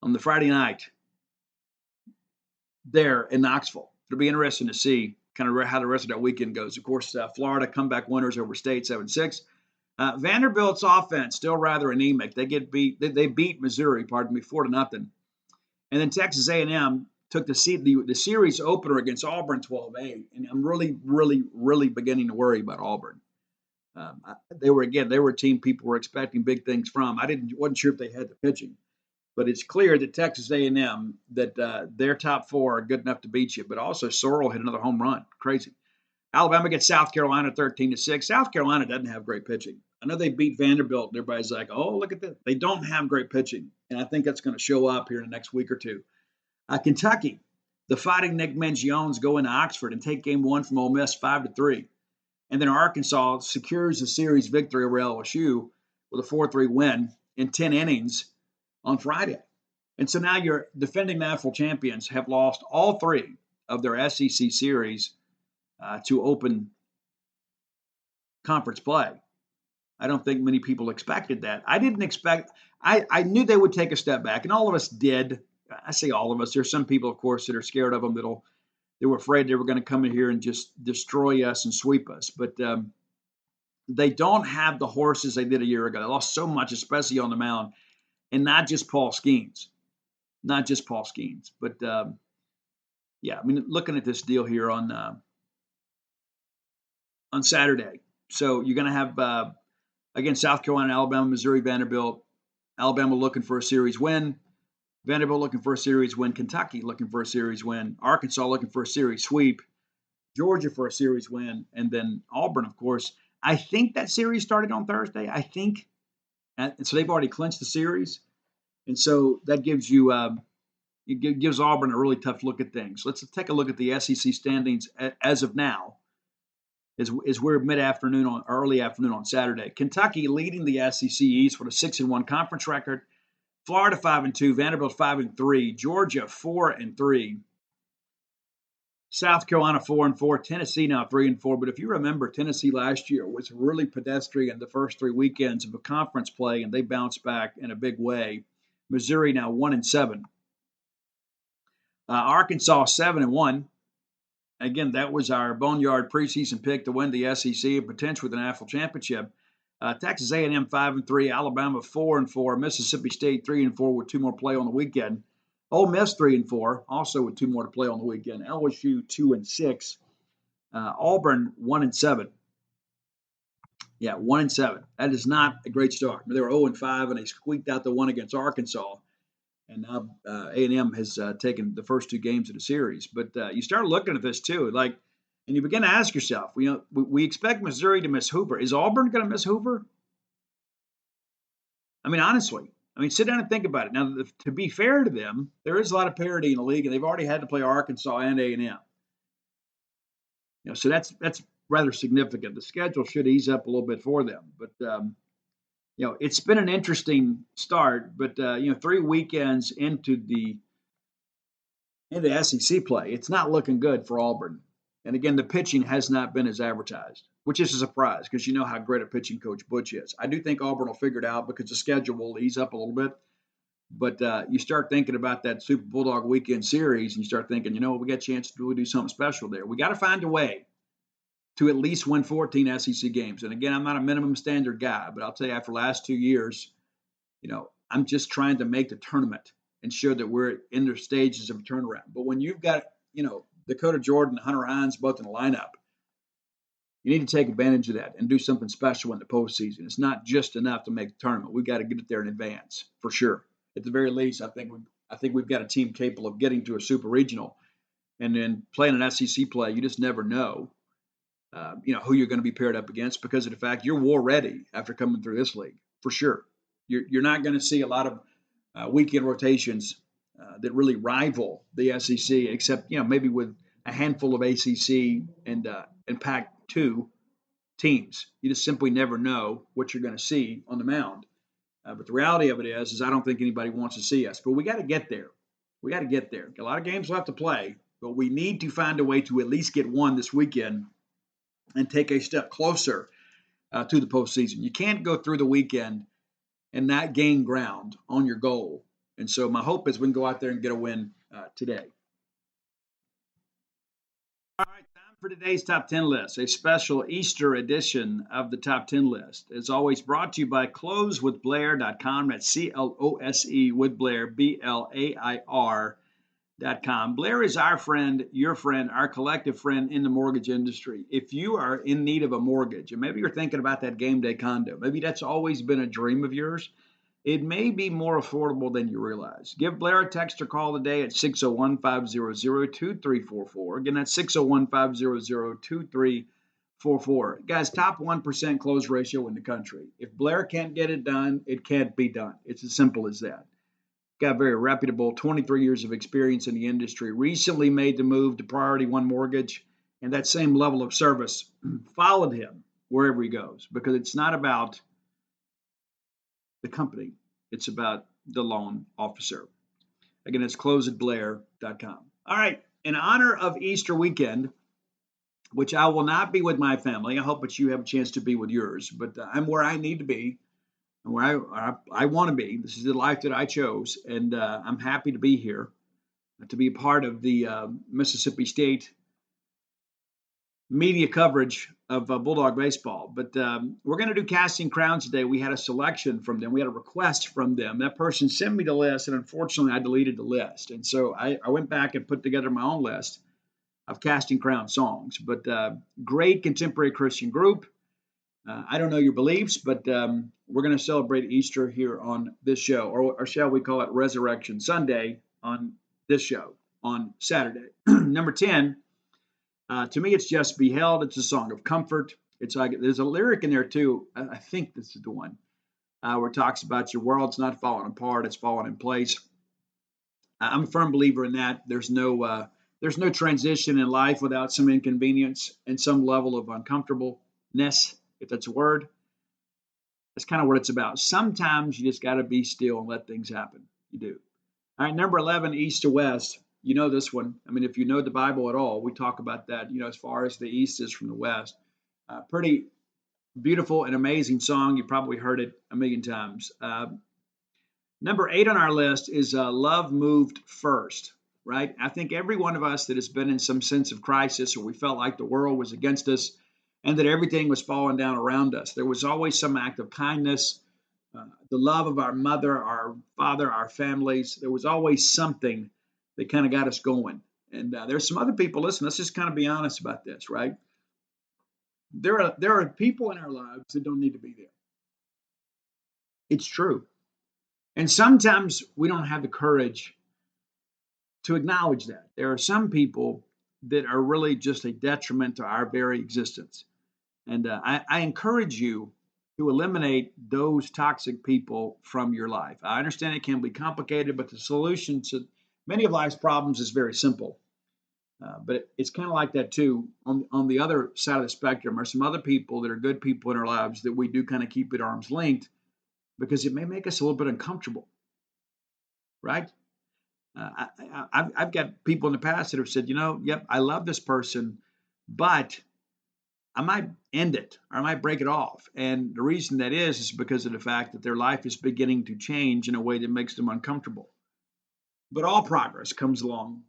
on the Friday night there in Knoxville. It'll be interesting to see kind of how the rest of that weekend goes. Of course, Florida comeback winners over State 7-6. Vanderbilt's offense still rather anemic. They beat Missouri, 4-0. And then Texas A&M took the series opener against Auburn 12-8, and I'm really, really, really beginning to worry about Auburn. They were a team people were expecting big things from. Wasn't sure if they had the pitching, but it's clear that Texas A&M that their top four are good enough to beat you. But also Sorrell hit another home run, crazy. Alabama gets South Carolina 13-6. South Carolina doesn't have great pitching. I know they beat Vanderbilt, and everybody's like, oh, look at that. They don't have great pitching, and I think that's going to show up here in the next week or two. Kentucky, the Fighting Nick Mangiones go into Oxford and take game one from Ole Miss 5-3. And then Arkansas secures a series victory over LSU with a 4-3 win in 10 innings on Friday. And so now your defending national champions have lost all three of their SEC series to open conference play. I don't think many people expected that. I didn't expect – I knew they would take a step back, and all of us did. I say all of us. There's some people, of course, that are scared of them they were afraid they were going to come in here and just destroy us and sweep us. But they don't have the horses they did a year ago. They lost so much, especially on the mound, and not just Paul Skeens. But, yeah, I mean, looking at this deal here on Saturday. So you're going to have, again, South Carolina, Alabama, Missouri, Vanderbilt. Alabama looking for a series win. Vanderbilt looking for a series win. Kentucky looking for a series win. Arkansas looking for a series sweep. Georgia for a series win. And then Auburn, of course. I think that series started on Thursday. I think. And so they've already clinched the series. And so that gives you it gives Auburn a really tough look at things. Let's take a look at the SEC standings as of now. As we're early afternoon on Saturday. Kentucky leading the SEC East with a 6-1 conference record. Florida 5-2, Vanderbilt 5-3, Georgia 4-3, South Carolina 4-4, Tennessee now 3-4. But if you remember, Tennessee last year was really pedestrian the first three weekends of a conference play, and they bounced back in a big way. Missouri now 1-7, Arkansas 7-1. Again, that was our Boneyard preseason pick to win the SEC and potentially the national championship. Texas A&M 5-3, Alabama 4-4, Mississippi State 3-4 with two more play on the weekend. Ole Miss 3-4, also with two more to play on the weekend. LSU 2-6, Auburn 1-7. Yeah, 1-7. That is not a great start. They were 0-5 and they squeaked out the one against Arkansas. And now A&M has taken the first two games of the series. But you start looking at this too, and you begin to ask yourself, we expect Missouri to miss Hoover. Is Auburn going to miss Hoover? I mean, honestly, sit down and think about it. Now, to be fair to them, there is a lot of parity in the league, and they've already had to play Arkansas and A&M. So that's rather significant. The schedule should ease up a little bit for them, but it's been an interesting start. But 3 weekends into the SEC play, it's not looking good for Auburn. And again, the pitching has not been as advertised, which is a surprise because you know how great a pitching coach Butch is. I do think Auburn will figure it out because the schedule will ease up a little bit. But you start thinking about that Super Bulldog weekend series, and you start thinking, we got a chance to really do something special there. We got to find a way to at least win 14 SEC games. And again, I'm not a minimum standard guy, but I'll tell you, after the last 2 years, I'm just trying to make the tournament and show that we're in the stages of a turnaround. But when you've got, Dakota Jordan, Hunter Hines both in the lineup, you need to take advantage of that and do something special in the postseason. It's not just enough to make the tournament. We've got to get it there in advance, for sure. At the very least, I think I think we've got a team capable of getting to a super regional, and then playing an SEC play. You just never know, who you're going to be paired up against because of the fact you're war ready after coming through this league for sure. You're not going to see a lot of weekend rotations that really rival the SEC, except maybe with a handful of ACC and Pac-2 teams. You just simply never know what you're going to see on the mound. But the reality of it is I don't think anybody wants to see us. But we got to get there. We got to get there. A lot of games left to play, but we need to find a way to at least get one this weekend and take a step closer to the postseason. You can't go through the weekend and not gain ground on your goal. And so my hope is we can go out there and get a win today. All right, time for today's Top 10 list, a special Easter edition of the Top 10 list. As always, brought to you by closewithblair.com. That's C-L-O-S-E with Blair, B-L-A-I-R.com. Blair is our friend, your friend, our collective friend in the mortgage industry. If you are in need of a mortgage, and maybe you're thinking about that game day condo, maybe that's always been a dream of yours, it may be more affordable than you realize. Give Blair a text or call today at 601-500-2344. Again, that's 601-500-2344. Guys, top 1% close ratio in the country. If Blair can't get it done, it can't be done. It's as simple as that. Got very reputable, 23 years of experience in the industry. Recently made the move to Priority One Mortgage, and that same level of service followed him wherever he goes, because it's not about the company. It's about the loan officer. Again, it's closewithblair.com. All right. In honor of Easter weekend, which I will not be with my family, I hope that you have a chance to be with yours, but I'm where I need to be and where I want to be. This is the life that I chose, and I'm happy to be here, to be a part of the Mississippi State media coverage of Bulldog baseball. But we're going to do casting crowns today. We had a selection from them. We had a request from them. That person sent me the list, and unfortunately, I deleted the list. And so I went back and put together my own list of casting crown songs. But great contemporary Christian group. I don't know your beliefs, but we're going to celebrate Easter here on this show, or shall we call it Resurrection Sunday on this show on Saturday. Number 10. To me, it's Just Be Held. It's a song of comfort. It's like there's a lyric in there too. I think this is the one where it talks about your world's not falling apart; it's falling in place. I'm a firm believer in that. There's no transition in life without some inconvenience and some level of uncomfortableness, if that's a word. That's kind of what it's about. Sometimes you just got to be still and let things happen. You do. All right, number 11, East to West. You know this one. I mean, if you know the Bible at all, we talk about that, as far as the East is from the West. Pretty beautiful and amazing song. You probably heard it a million times. Number 8 on our list is Love Moved First, right? I think every one of us that has been in some sense of crisis, or we felt like the world was against us and that everything was falling down around us, there was always some act of kindness, the love of our mother, our father, our families. There was always something that kind of got us going. And there's some other people, listen, let's just kind of be honest about this, right? There are people in our lives that don't need to be there. It's true. And sometimes we don't have the courage to acknowledge that. There are some people that are really just a detriment to our very existence. And I encourage you to eliminate those toxic people from your life. I understand it can be complicated, but the solution to many of life's problems is very simple. But it's kind of like that too. On the other side of the spectrum are some other people that are good people in our lives that we do kind of keep at arm's length because it may make us a little bit uncomfortable, right? I've got people in the past that have said, yep, I love this person, but I might end it or I might break it off. And the reason that is because of the fact that their life is beginning to change in a way that makes them uncomfortable. But all progress comes along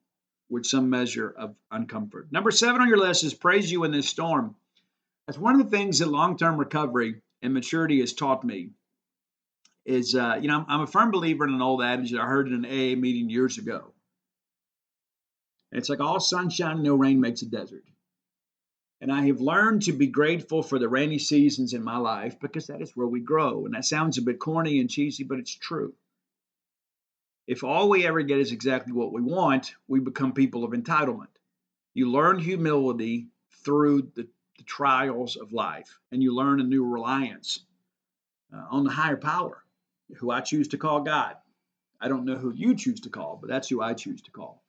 with some measure of uncomfort. Number 7 on your list is Praise You in This Storm. That's one of the things that long-term recovery and maturity has taught me is, I'm a firm believer in an old adage that I heard in an AA meeting years ago. And it's like all sunshine and no rain makes a desert. And I have learned to be grateful for the rainy seasons in my life because that is where we grow. And that sounds a bit corny and cheesy, but it's true. If all we ever get is exactly what we want, we become people of entitlement. You learn humility through the trials of life, and you learn a new reliance on the higher power, who I choose to call God. I don't know who you choose to call, but that's who I choose to call.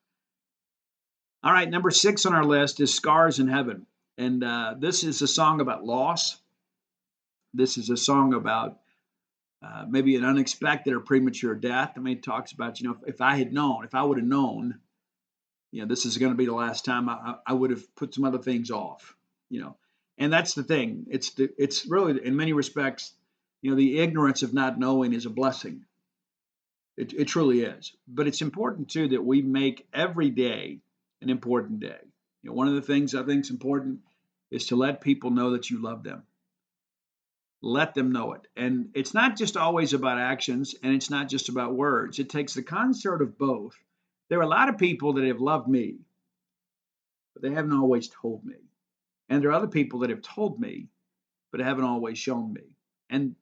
All right, number 6 on our list is Scars in Heaven. And this is a song about loss. This is a song about maybe an unexpected or premature death. I mean, it talks about, if I had known, if I would have known, this is going to be the last time, I would have put some other things off, And that's the thing. It's really, in many respects, the ignorance of not knowing is a blessing. It truly is. But it's important, too, that we make every day an important day. One of the things I think is important is to let people know that you love them. Let them know it. And it's not just always about actions, and it's not just about words. It takes the concert of both. There are a lot of people that have loved me, but they haven't always told me. And there are other people that have told me, but haven't always shown me. And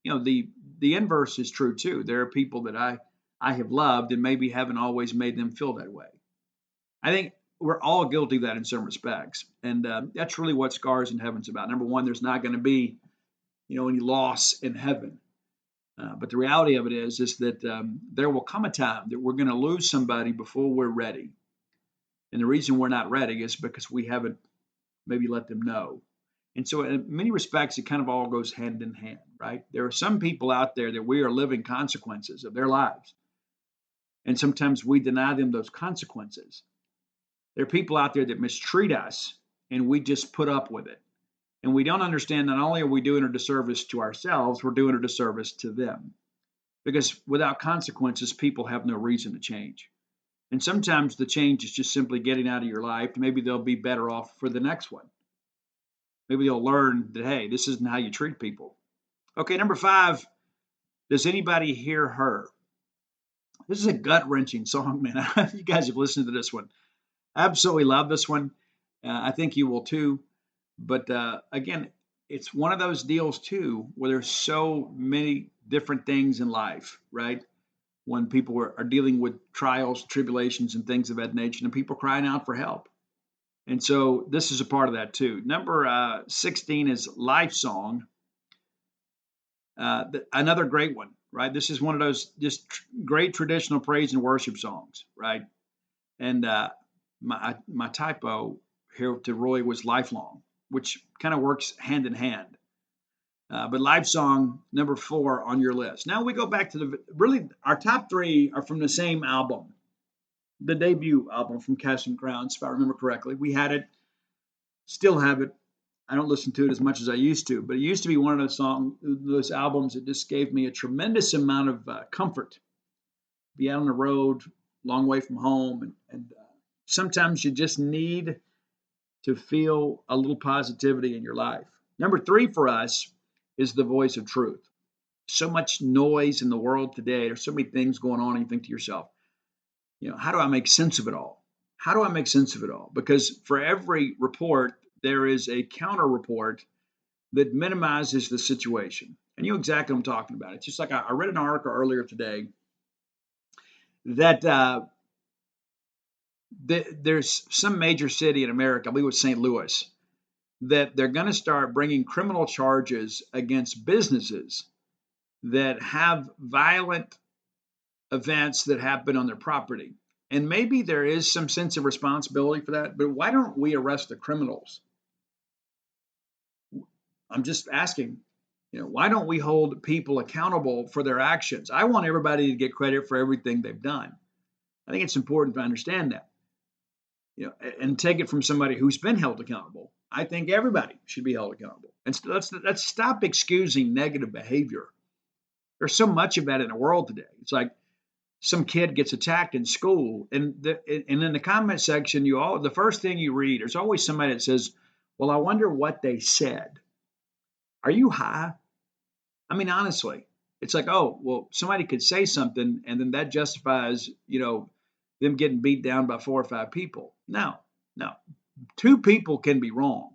the inverse is true too. There are people that I have loved and maybe haven't always made them feel that way. I think we're all guilty of that in some respects. And that's really what Scars in Heaven's about. Number one, there's not going to be, any loss in heaven. But the reality of it is that there will come a time that we're going to lose somebody before we're ready. And the reason we're not ready is because we haven't maybe let them know. And so in many respects, it kind of all goes hand in hand, right? There are some people out there that we are living consequences of their lives. And sometimes we deny them those consequences. There are people out there that mistreat us, and we just put up with it. And we don't understand not only are we doing a disservice to ourselves, we're doing a disservice to them. Because without consequences, people have no reason to change. And sometimes the change is just simply getting out of your life. Maybe they'll be better off for the next one. Maybe they'll learn that, hey, this isn't how you treat people. Okay, number 5, does anybody hear her? This is a gut-wrenching song, man. You guys have listened to this one. Absolutely love this one. I think you will too. But again, it's one of those deals too where there's so many different things in life, right? When people are dealing with trials, tribulations, and things of that nature, and people crying out for help. And so this is a part of that too. Number 16 is Life Song. Another great one, right? This is one of those just great traditional praise and worship songs, right? And my typo here to Roy was lifelong, which kind of works hand in hand. But Life Song, number 4 on your list. Now we go back to our top 3 are from the same album, the debut album from Casting Crowns, if I remember correctly. We had it, still have it. I don't listen to it as much as I used to, but it used to be one of those albums that just gave me a tremendous amount of comfort. Be out on the road, long way from home, and sometimes you just need to feel a little positivity in your life. Number 3 for us is The Voice of Truth. So much noise in the world today. There's so many things going on, and you think to yourself, how do I make sense of it all? How do I make sense of it all? Because for every report, there is a counter report that minimizes the situation. And you know exactly what I'm talking about. It's just like I read an article earlier today that there's some major city in America, I believe it was St. Louis, that they're going to start bringing criminal charges against businesses that have violent events that happen on their property. And maybe there is some sense of responsibility for that, but why don't we arrest the criminals? I'm just asking, why don't we hold people accountable for their actions? I want everybody to get credit for everything they've done. I think it's important to understand that, and take it from somebody who's been held accountable. I think everybody should be held accountable. And let's stop excusing negative behavior. There's so much of that in the world today. It's like some kid gets attacked in school, and in the comment section, the first thing you read, there's always somebody that says, "Well, I wonder what they said." Are you high? I mean, honestly, it's like, oh, well, somebody could say something, and then that justifies, them getting beat down by 4 or 5 people. No. 2 people can be wrong,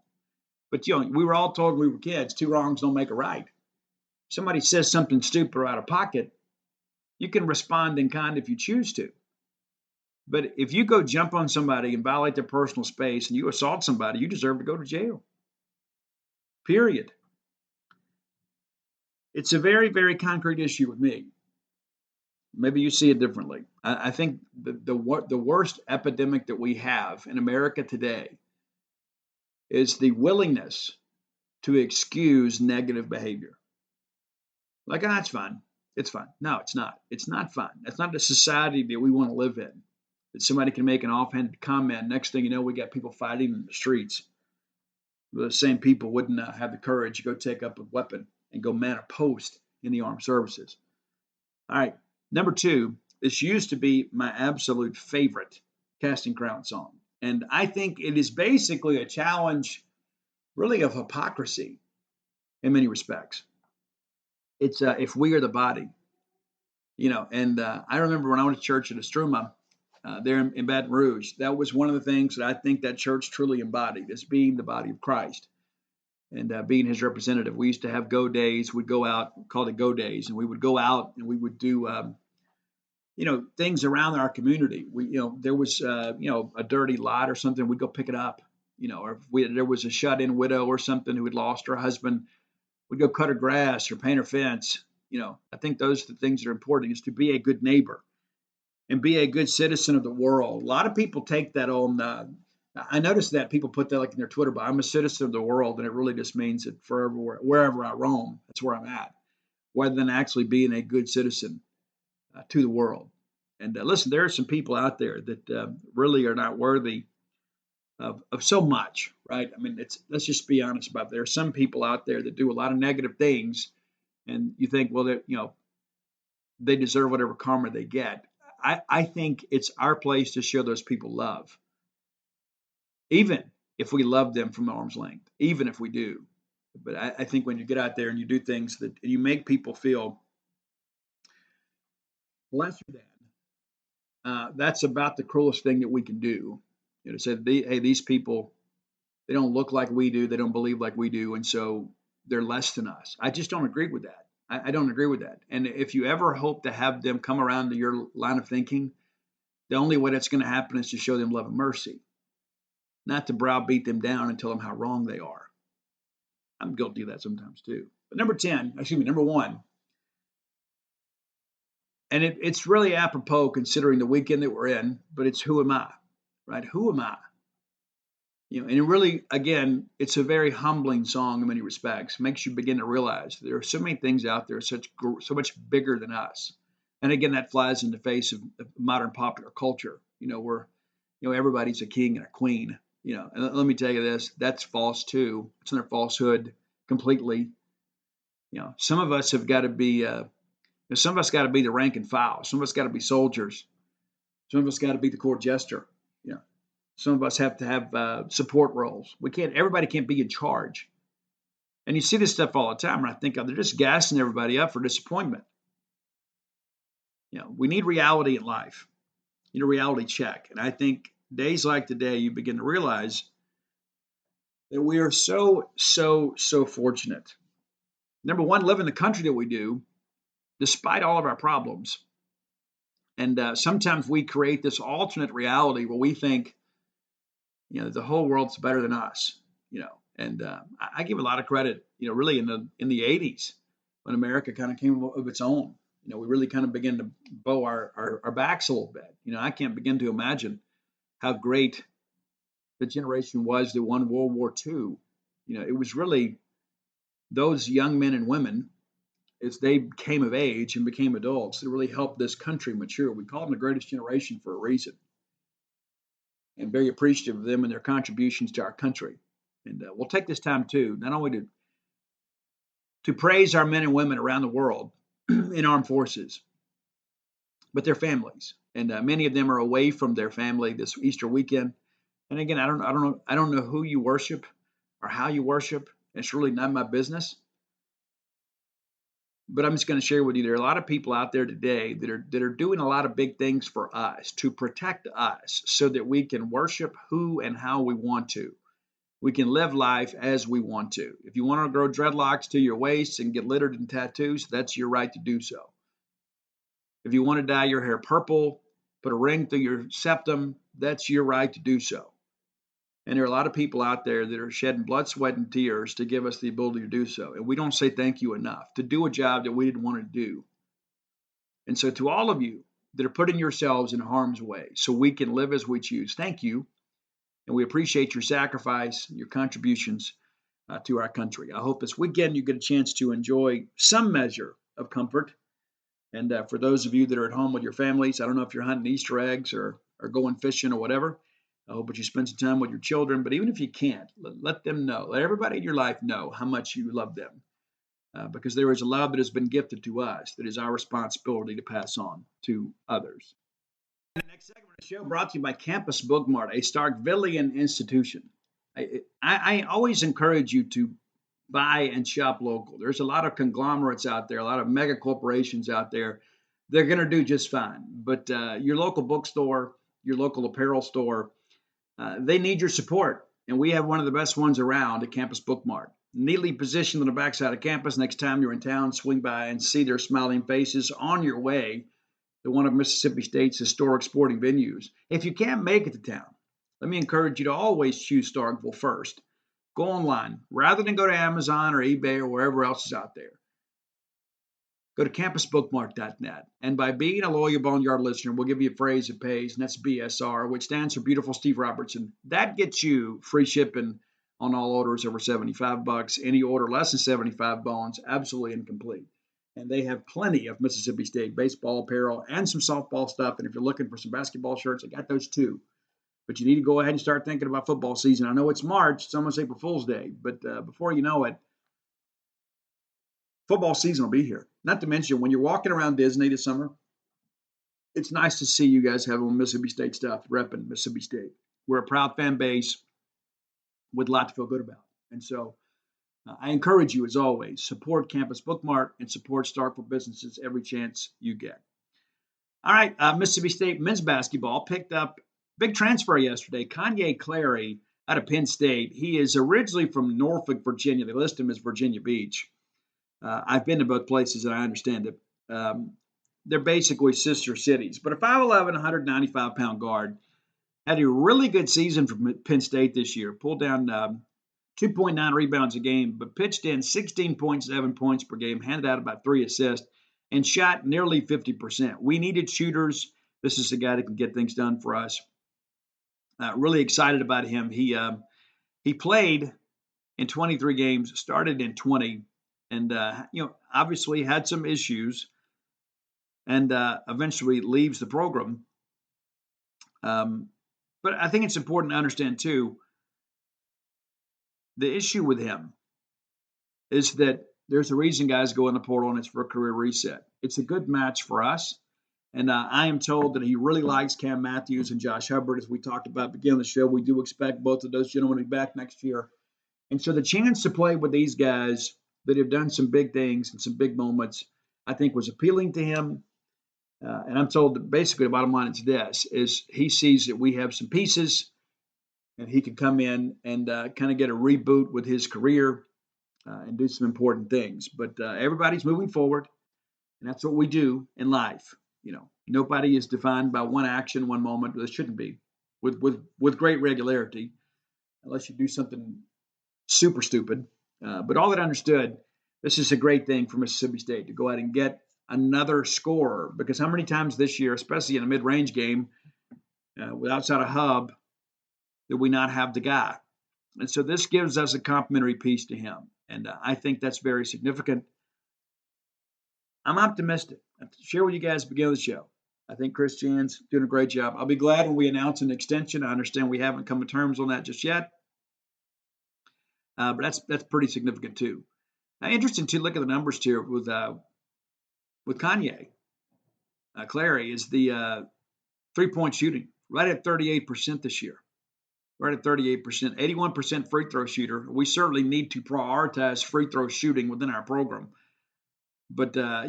but we were all told when we were kids, 2 wrongs don't make a right. Somebody says something stupid or out of pocket, You can respond in kind if you choose to. But if you go jump on somebody and violate their personal space and you assault somebody, you deserve to go to jail. Period. It's a very, very concrete issue with me. Maybe you see it differently. I think the worst epidemic that we have in America today is the willingness to excuse negative behavior. Like, ah, it's fine. It's fine. No, it's not. It's not fine. That's not the society that we want to live in. That somebody can make an offhanded comment. Next thing you know, we got people fighting in the streets. The same people wouldn't have the courage to go take up a weapon and go man a post in the armed services. All right. Number two, this used to be my absolute favorite Casting Crown song. And I think it is basically a challenge, really, of hypocrisy in many respects. It's if we are the body, and I remember when I went to church at Estruma there in Baton Rouge, that was one of the things that I think that church truly embodied, is being the body of Christ and being his representative. We used to have go days. We'd go out, called it go days, and we would go out and we would do things around our community. There was a dirty lot or something, we'd go pick it up. Or if there was a shut-in widow or something who had lost her husband, we'd go cut her grass or paint her fence. I think those are the things that are important, is to be a good neighbor and be a good citizen of the world. A lot of people take that on. I noticed that people put that like in their Twitter bio, I'm a citizen of the world, and it really just means that wherever I roam, that's where I'm at, rather than actually being a good citizen to the world. And listen, there are some people out there that really are not worthy of so much, right? I mean, let's just be honest about it. There are some people out there that do a lot of negative things, and you think, well, they deserve whatever karma they get. I think it's our place to show those people love, even if we love them from arm's length, even if we do. But I think when you get out there and you do things that you make people feel lesser than, that's about the cruelest thing that we can do. To say, hey, these people, they don't look like we do, they don't believe like we do, and so they're less than us. I just don't agree with that. I don't agree with that. And if you ever hope to have them come around to your line of thinking, the only way that's going to happen is to show them love and mercy, not to browbeat them down and tell them how wrong they are. I'm guilty of that sometimes too. But number one, and it's really apropos considering the weekend that we're in, but it's who am I, right? Who am I? And it really, again, it's a very humbling song in many respects. It makes you begin to realize there are so many things out there so much bigger than us. And again, that flies in the face of modern popular culture. Where everybody's a king and a queen. And let me tell you this: that's false too. It's another falsehood completely. Some of us have got to be. Some of us got to be the rank and file. Some of us got to be soldiers. Some of us got to be the court jester. Some of us have to have support roles. Everybody can't be in charge. And you see this stuff all the time, and I think they're just gassing everybody up for disappointment. We need reality in life. You need a reality check. And I think days like today, you begin to realize that we are so, so, so fortunate. Number one, live in the country that we do, despite all of our problems. And sometimes we create this alternate reality where we think, the whole world's better than us, and I give a lot of credit, really in the 80s when America kind of came of its own. We really kind of began to bow our backs a little bit. I can't begin to imagine how great the generation was that won World War II. It was really those young men and women, as they came of age and became adults, that really helped this country mature. We call them the greatest generation for a reason. And very appreciative of them and their contributions to our country. And we'll take this time too, not only to praise our men and women around the world in armed forces, but their families. And many of them are away from their family this Easter weekend. And again, I don't know who you worship or how you worship. It's really not my business. But I'm just going to share with you, there are a lot of people out there today that are doing a lot of big things for us to protect us so that we can worship who and how we want to. We can live life as we want to. If you want to grow dreadlocks to your waist and get littered in tattoos, that's your right to do so. If you want to dye your hair purple, put a ring through your septum, that's your right to do so. And there are a lot of people out there that are shedding blood, sweat, and tears to give us the ability to do so. And we don't say thank you enough to do a job that we didn't want to do. And so, to all of you that are putting yourselves in harm's way so we can live as we choose, thank you. And we appreciate your sacrifice, your contributions to our country. I hope this weekend you get a chance to enjoy some measure of comfort. And for those of you that are at home with your families, I don't know if you're hunting Easter eggs or going fishing or whatever. I hope that you spend some time with your children. But even if you can't, let them know. Let everybody in your life know how much you love them. Because there is a love that has been gifted to us that is our responsibility to pass on to others. The next segment of the show brought to you by Campus Bookmart, a Starkvillian institution. I always encourage you to buy and shop local. There's a lot of conglomerates out there, a lot of mega corporations out there. They're going to do just fine. But your local bookstore, your local apparel store, they need your support. And we have one of the best ones around at Campus Bookmart. Neatly positioned on the backside of campus. Next time you're in town, swing by and see their smiling faces on your way to one of Mississippi State's historic sporting venues. If you can't make it to town, let me encourage you to always choose Starkville first. Go online rather than go to Amazon or eBay or wherever else is out there. Go to campusbookmark.net. And by being a loyal Boneyard listener, we'll give you a phrase that pays, and that's BSR, which stands for Beautiful Steve Robertson. That gets you free shipping on all orders over $75. Any order less than 75 bones, absolutely incomplete. And they have plenty of Mississippi State baseball apparel and some softball stuff. And if you're looking for some basketball shirts, I got those too. But you need to go ahead and start thinking about football season. I know it's March, it's almost April Fool's Day, but before you know it, football season will be here. Not to mention, when you're walking around Disney this summer, it's nice to see you guys have on Mississippi State stuff, repping Mississippi State. We're a proud fan base with a lot to feel good about. And so I encourage you, as always, support Campus Bookmart and support Starkville businesses every chance you get. All right, Mississippi State men's basketball picked up big transfer yesterday. Kanye Clary out of Penn State. He is originally from Norfolk, Virginia. They list him as Virginia Beach. I've been to both places, and I understand it. They're basically sister cities. But a 5'11", 195-pound guard had a really good season for Penn State this year. Pulled down 2.9 rebounds a game, but pitched in 16.7 points per game, handed out about 3 assists, and shot nearly 50%. We needed shooters. This is a guy that can get things done for us. Really excited about him. He played in 23 games, started in 20, and obviously had some issues, and eventually leaves the program. But I think it's important to understand too. The issue with him is that there's a reason guys go in the portal, and it's for a career reset. It's a good match for us. And I am told that he really likes Cam Matthews and Josh Hubbard, as we talked about at the beginning of the show. We do expect both of those gentlemen to be back next year. And so the chance to play with these guys that have done some big things and some big moments, I think was appealing to him. And I'm told that basically the bottom line is this, is he sees that we have some pieces and he can come in and kind of get a reboot with his career and do some important things. But everybody's moving forward, and that's what we do in life. Nobody is defined by one action, one moment. This shouldn't be, with great regularity, unless you do something super stupid. But all that understood, this is a great thing for Mississippi State to go out and get another scorer. Because how many times this year, especially in a mid-range game, outside a hub, did we not have the guy? And so this gives us a complimentary piece to him. And I think that's very significant. I'm optimistic. I'll share with you guys at the beginning of the show. I think Chris Jan's doing a great job. I'll be glad when we announce an extension. I understand we haven't come to terms on that just yet. But that's pretty significant too. Now, interesting to look at the numbers here with Kanye. Clary is the three-point shooting, right at 38% this year. Right at 38%, 81% free throw shooter. We certainly need to prioritize free throw shooting within our program. But a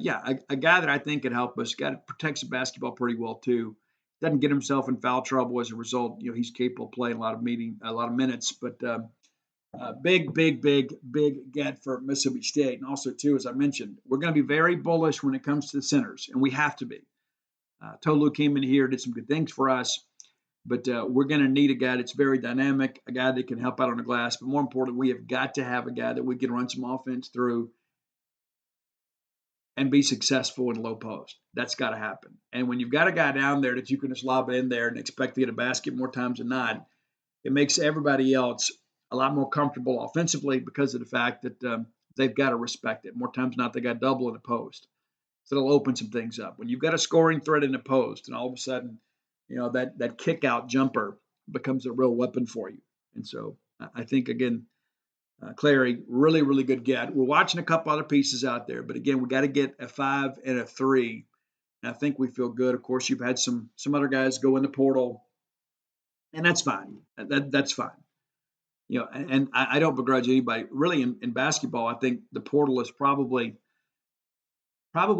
guy that I think could help us, guy that protects the basketball pretty well too. Doesn't get himself in foul trouble as a result. He's capable of playing a lot of minutes. But big get for Mississippi State. And also too, as I mentioned, we're going to be very bullish when it comes to the centers, and we have to be. Tolu came in here, did some good things for us. But we're going to need a guy that's very dynamic, a guy that can help out on the glass. But more importantly, we have got to have a guy that we can run some offense through and be successful in low post. That's got to happen. And when you've got a guy down there that you can just lob it in there and expect to get a basket more times than not, it makes everybody else a lot more comfortable offensively because of the fact that they've got to respect it. More times than not, they got double in the post. So it'll open some things up. When you've got a scoring threat in the post, and all of a sudden, that kick out jumper becomes a real weapon for you. And so I think, again, Clary, really, really good get. We're watching a couple other pieces out there, but again, we got to get a 5 and a 3. And I think we feel good. Of course, you've had some other guys go in the portal, and that's fine. That's fine. And I don't begrudge anybody. Really, in basketball, I think the portal is probably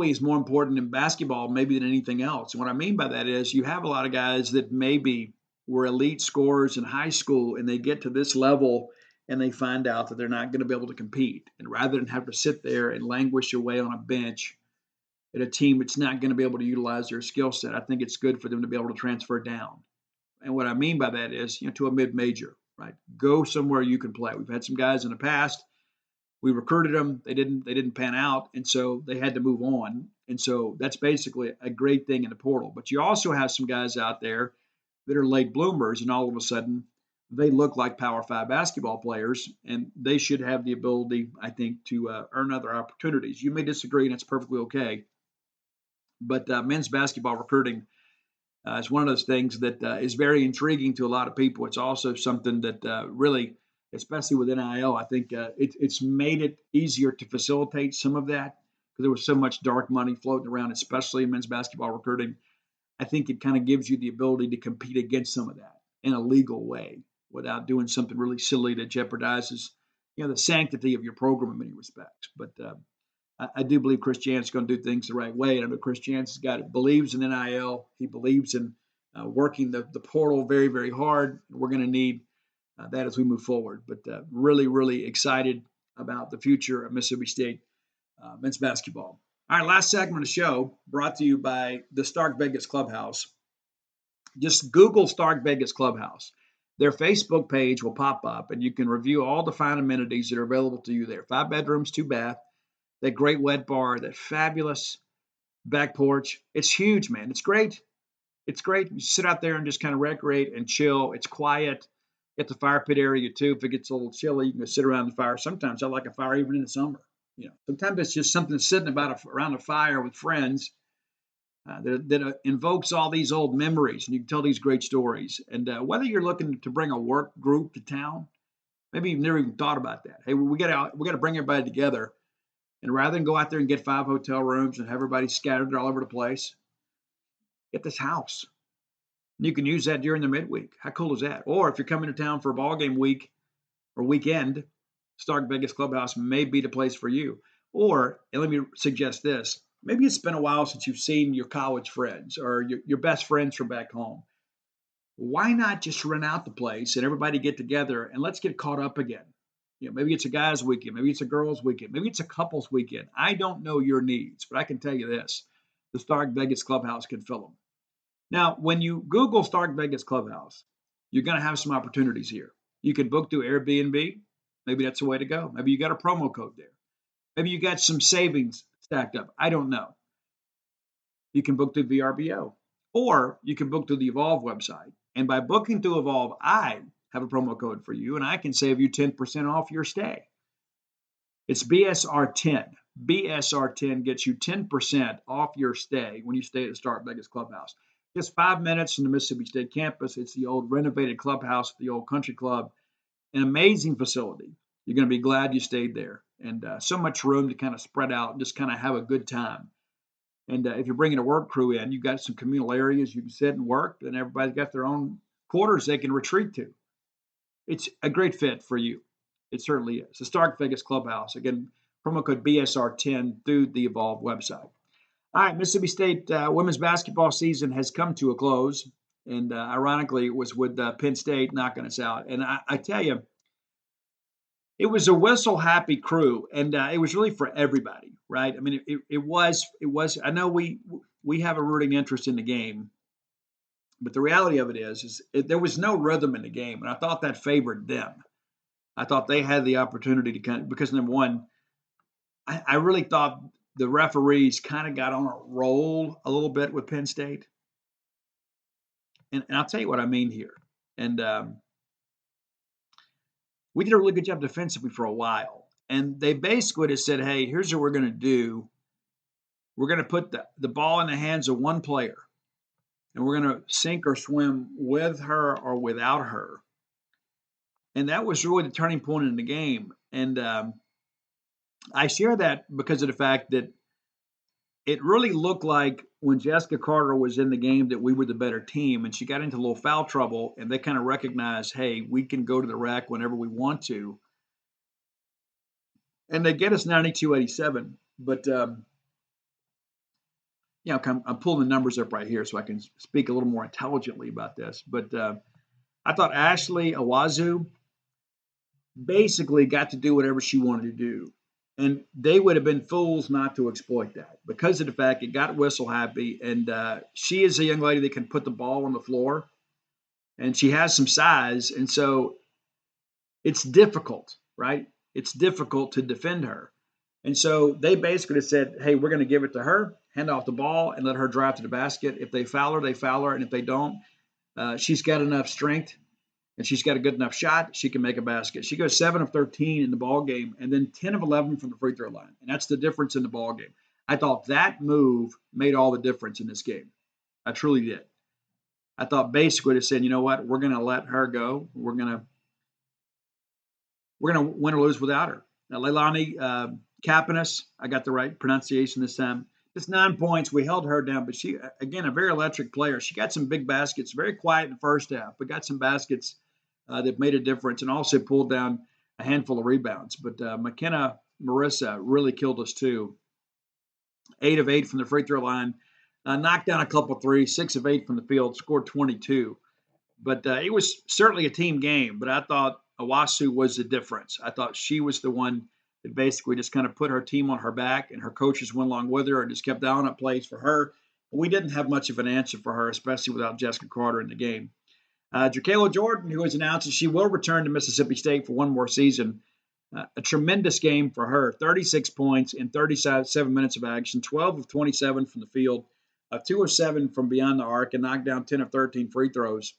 is more important in basketball maybe than anything else. And what I mean by that is you have a lot of guys that maybe were elite scorers in high school and they get to this level and they find out that they're not going to be able to compete. And rather than have to sit there and languish away on a bench at a team that's not going to be able to utilize their skill set, I think it's good for them to be able to transfer down. And what I mean by that is, to a mid-major, right? Go somewhere you can play. We've had some guys in the past. We recruited them. They didn't pan out, and so they had to move on. And so that's basically a great thing in the portal. But you also have some guys out there that are late bloomers, and all of a sudden they look like Power 5 basketball players, and they should have the ability, I think, to earn other opportunities. You may disagree, and it's perfectly okay. But men's basketball recruiting is one of those things that is very intriguing to a lot of people. It's also something that really, especially with NIL, I think it's made it easier to facilitate some of that because there was so much dark money floating around, especially in men's basketball recruiting. I think it kind of gives you the ability to compete against some of that in a legal way without doing something really silly that jeopardizes, the sanctity of your program in many respects. But I do believe Chris Jans is going to do things the right way. And I know Chris Jans believes in NIL. He believes in working the portal very, very hard. We're going to need that as we move forward. But really, really excited about the future of Mississippi State men's basketball. All right, last segment of the show brought to you by the Stark Vegas Clubhouse. Just Google Stark Vegas Clubhouse. Their Facebook page will pop up, and you can review all the fine amenities that are available to you there. 5 bedrooms, 2 bath, that great wet bar, that fabulous back porch. It's huge, man. It's great. It's great. You sit out there and just kind of recreate and chill. It's quiet. Get the fire pit area, too. If it gets a little chilly, you can go sit around the fire. Sometimes I like a fire even in the summer. Sometimes it's just something sitting around a fire with friends that invokes all these old memories, and you can tell these great stories. And whether you're looking to bring a work group to town, maybe you've never even thought about that. Hey, we got to bring everybody together, and rather than go out there and get 5 hotel rooms and have everybody scattered all over the place, get this house. And you can use that during the midweek. How cool is that? Or if you're coming to town for a ball game week or weekend, Stark Vegas Clubhouse may be the place for you. Or, and let me suggest this, maybe it's been a while since you've seen your college friends or your best friends from back home. Why not just rent out the place and everybody get together and let's get caught up again? Maybe it's a guy's weekend, maybe it's a girl's weekend, maybe it's a couple's weekend. I don't know your needs, but I can tell you this, the Stark Vegas Clubhouse can fill them. Now, when you Google Stark Vegas Clubhouse, you're going to have some opportunities here. You can book through Airbnb. Maybe that's the way to go. Maybe you got a promo code there. Maybe you got some savings stacked up. I don't know. You can book through VRBO, or you can book through the Evolve website. And by booking through Evolve, I have a promo code for you, and I can save you 10% off your stay. It's BSR10. BSR10 gets you 10% off your stay when you stay at the Stark Vegas Clubhouse. Just 5 minutes from the Mississippi State campus. It's the old renovated clubhouse, the old country club. An amazing facility. You're going to be glad you stayed there. And so much room to kind of spread out and just kind of have a good time. And if you're bringing a work crew in, you've got some communal areas you can sit and work, and everybody's got their own quarters they can retreat to. It's a great fit for you. It certainly is. The Stark Vegas Clubhouse. Again, promo code BSR10 through the Evolve website. All right, Mississippi State women's basketball season has come to a close. And ironically, it was with Penn State knocking us out. And I tell you, it was a whistle-happy crew, and it was really for everybody, right? I mean, it was. I know we we have a rooting interest in the game. But the reality of it is there was no rhythm in the game, and I thought that favored them. I thought they had the opportunity to because number one, I really thought the referees kind of got on a roll a little bit with Penn State. And I'll tell you what I mean here. And we did a really good job defensively for a while. And they basically just said, hey, here's what we're going to do. We're going to put the ball in the hands of one player, and we're going to sink or swim with her or without her. And that was really the turning point in the game. And I share that because of the fact that it really looked like when Jessica Carter was in the game that we were the better team, and she got into a little foul trouble, and they kind of recognized, hey, we can go to the rack whenever we want to. And they get us 92-87. But, I'm pulling the numbers up right here so I can speak a little more intelligently about this. But I thought Ashley Awazu basically got to do whatever she wanted to do. And they would have been fools not to exploit that because of the fact it got whistle happy. And she is a young lady that can put the ball on the floor, and she has some size. And so it's difficult, right? It's difficult to defend her. And so they basically said, hey, we're going to give it to her, hand off the ball, and let her drive to the basket. If they foul her, they foul her. And if they don't, she's got enough strength and she's got a good enough shot, she can make a basket. She goes 7 of 13 in the ball game, and then 10 of 11 from the free throw line. And that's the difference in the ball game. I thought that move made all the difference in this game. I truly did. I thought basically they said, you know what, we're going to let her go. We're going to win or lose without her. Now, Leilani Kapanis, I got the right pronunciation this time. Just 9 points. We held her down, but she, again, a very electric player. She got some big baskets, very quiet in the first half, but got some baskets that made a difference, and also pulled down a handful of rebounds. But McKenna Marissa really killed us too. 8 of 8 from the free throw line, knocked down a couple threes, 6 of 8 from the field, scored 22. But it was certainly a team game, but I thought Awasu was the difference. I thought she was the one that basically just kind of put her team on her back, and her coaches went along with her and just kept dialing up plays for her. We didn't have much of an answer for her, especially without Jessica Carter in the game. Jacayla Jordan, who has announced that she will return to Mississippi State for one more season. A tremendous game for her. 36 points in 37 minutes of action, 12 of 27 from the field, 2 of 7 from beyond the arc, and knocked down 10 of 13 free throws.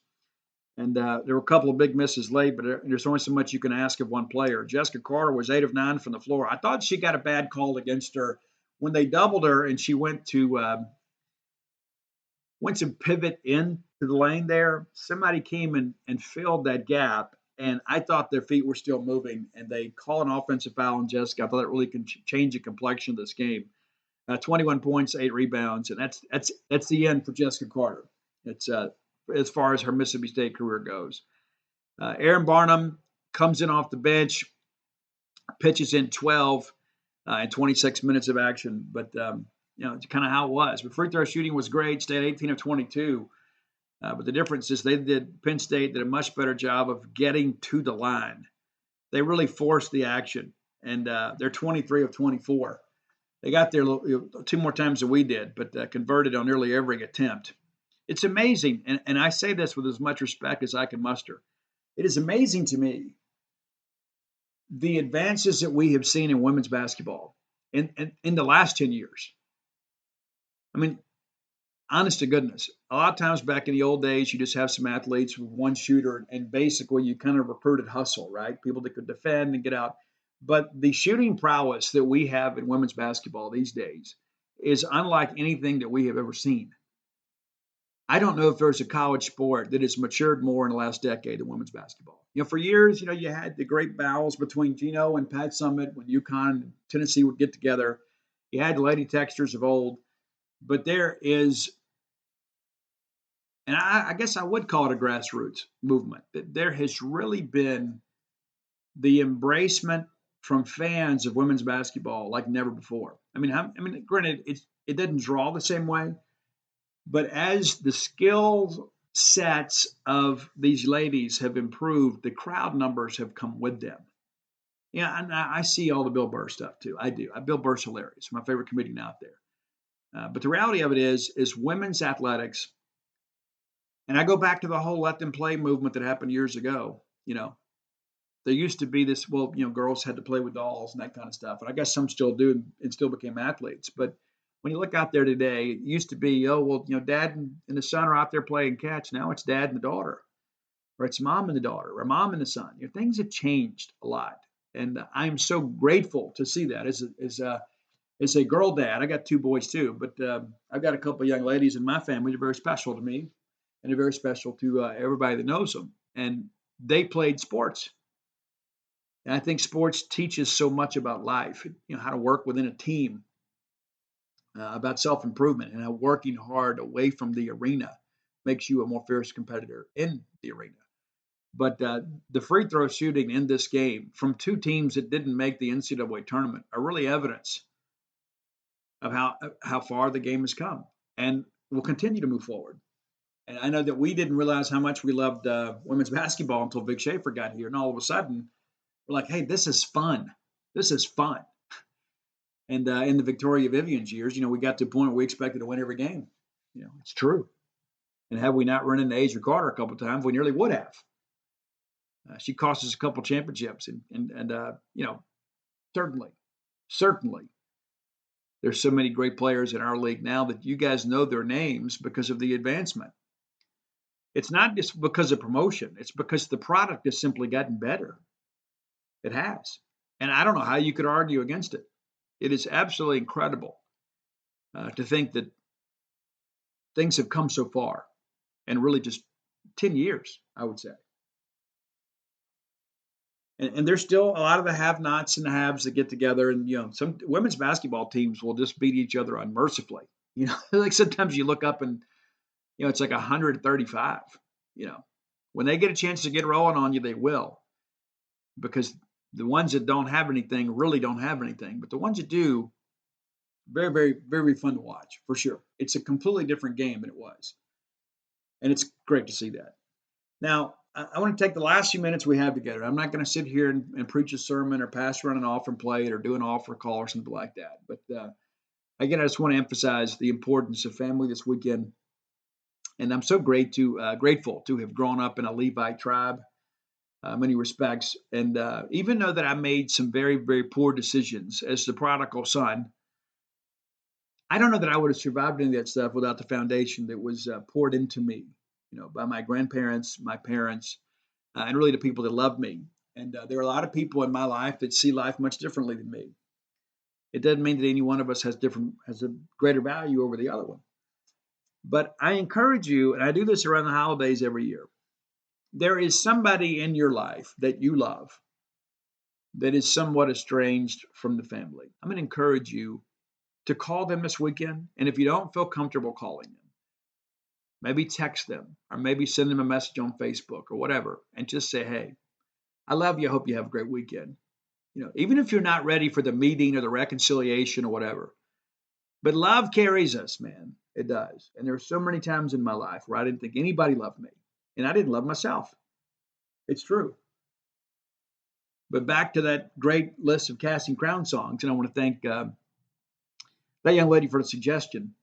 And there were a couple of big misses late, but there's only so much you can ask of one player. Jessica Carter was 8 of 9 from the floor. I thought she got a bad call against her when they doubled her and she went to pivot into the lane there. Somebody came and filled that gap, and I thought their feet were still moving, and they call an offensive foul on Jessica. I thought that really can change the complexion of this game. 21 points, 8 rebounds, and that's the end for Jessica Carter. It's as far as her Mississippi State career goes. Aaron Barnum comes in off the bench, pitches in 12 in 26 minutes of action, but it's kind of how it was. But free throw shooting was great, stayed 18 of 22. But the difference is Penn State did a much better job of getting to the line. They really forced the action, and they're 23 of 24. They got there 2 more times than we did, but converted on nearly every attempt. It's amazing, and I say this with as much respect as I can muster. It is amazing to me the advances that we have seen in women's basketball in the last 10 years. I mean, honest to goodness, a lot of times back in the old days, you just have some athletes with one shooter, and basically you kind of recruited hustle, right? People that could defend and get out. But the shooting prowess that we have in women's basketball these days is unlike anything that we have ever seen. I don't know if there's a college sport that has matured more in the last decade than women's basketball. For years, you had the great battles between Gino and Pat Summitt when UConn and Tennessee would get together. You had the Lady Texters of old. But there is, and I guess I would call it a grassroots movement, that there has really been the embracement from fans of women's basketball like never before. I mean, granted, it doesn't draw the same way, but as the skill sets of these ladies have improved, the crowd numbers have come with them. And I see all the Bill Burr stuff too. I do. Bill Burr's hilarious. My favorite comedian out there. But the reality of it is women's athletics, and I go back to the whole let them play movement that happened years ago. There used to be this, well, girls had to play with dolls and that kind of stuff. And I guess some still do and still became athletes. But when you look out there today, it used to be, oh, well, dad and the son are out there playing catch. Now it's dad and the daughter, or it's mom and the daughter, or mom and the son. Things have changed a lot. And I'm so grateful to see that as a girl dad. I got two boys too, but I've got a couple of young ladies in my family that are very special to me, and they're very special to everybody that knows them. And they played sports. And I think sports teaches so much about life, how to work within a team, about self-improvement, and how working hard away from the arena makes you a more fierce competitor in the arena. But the free throw shooting in this game from two teams that didn't make the NCAA tournament are really evidence of how far the game has come and will continue to move forward. And I know that we didn't realize how much we loved women's basketball until Vic Schaefer got here, and all of a sudden we're like, hey, this is fun. This is fun. And in the Victoria Vivian's years, we got to the point where we expected to win every game. It's true. And had we not run into Asia Carter a couple of times, we nearly would have. She cost us a couple championships, and certainly, there's so many great players in our league now that you guys know their names because of the advancement. It's not just because of promotion; it's because the product has simply gotten better. It has, and I don't know how you could argue against it. It is absolutely incredible to think that things have come so far, and really just 10 years, I would say. And there's still a lot of the have-nots and the haves that get together, and some women's basketball teams will just beat each other unmercifully. Like sometimes you look up and it's like 135. When they get a chance to get rolling on you, they will, because the ones that don't have anything really don't have anything. But the ones that do, very, very, very fun to watch, for sure. It's a completely different game than it was. And it's great to see that. Now, I want to take the last few minutes we have together. I'm not going to sit here and preach a sermon or pass around an offering plate or do an offer call or something like that. But again, I just want to emphasize the importance of family this weekend. And I'm so grateful to have grown up in a Levite tribe. Many respects. And even though that I made some very, very poor decisions as the prodigal son, I don't know that I would have survived any of that stuff without the foundation that was poured into me, by my grandparents, my parents, and really the people that loved me. And there are a lot of people in my life that see life much differently than me. It doesn't mean that any one of us has a greater value over the other one. But I encourage you, and I do this around the holidays every year. There is somebody in your life that you love that is somewhat estranged from the family. I'm going to encourage you to call them this weekend. And if you don't feel comfortable calling them, maybe text them or maybe send them a message on Facebook or whatever and just say, hey, I love you. I hope you have a great weekend. Even if you're not ready for the meeting or the reconciliation or whatever. But love carries us, man. It does. And there are so many times in my life where I didn't think anybody loved me. And I didn't love myself. It's true. But back to that great list of Casting Crown songs, and I want to thank that young lady for the suggestion.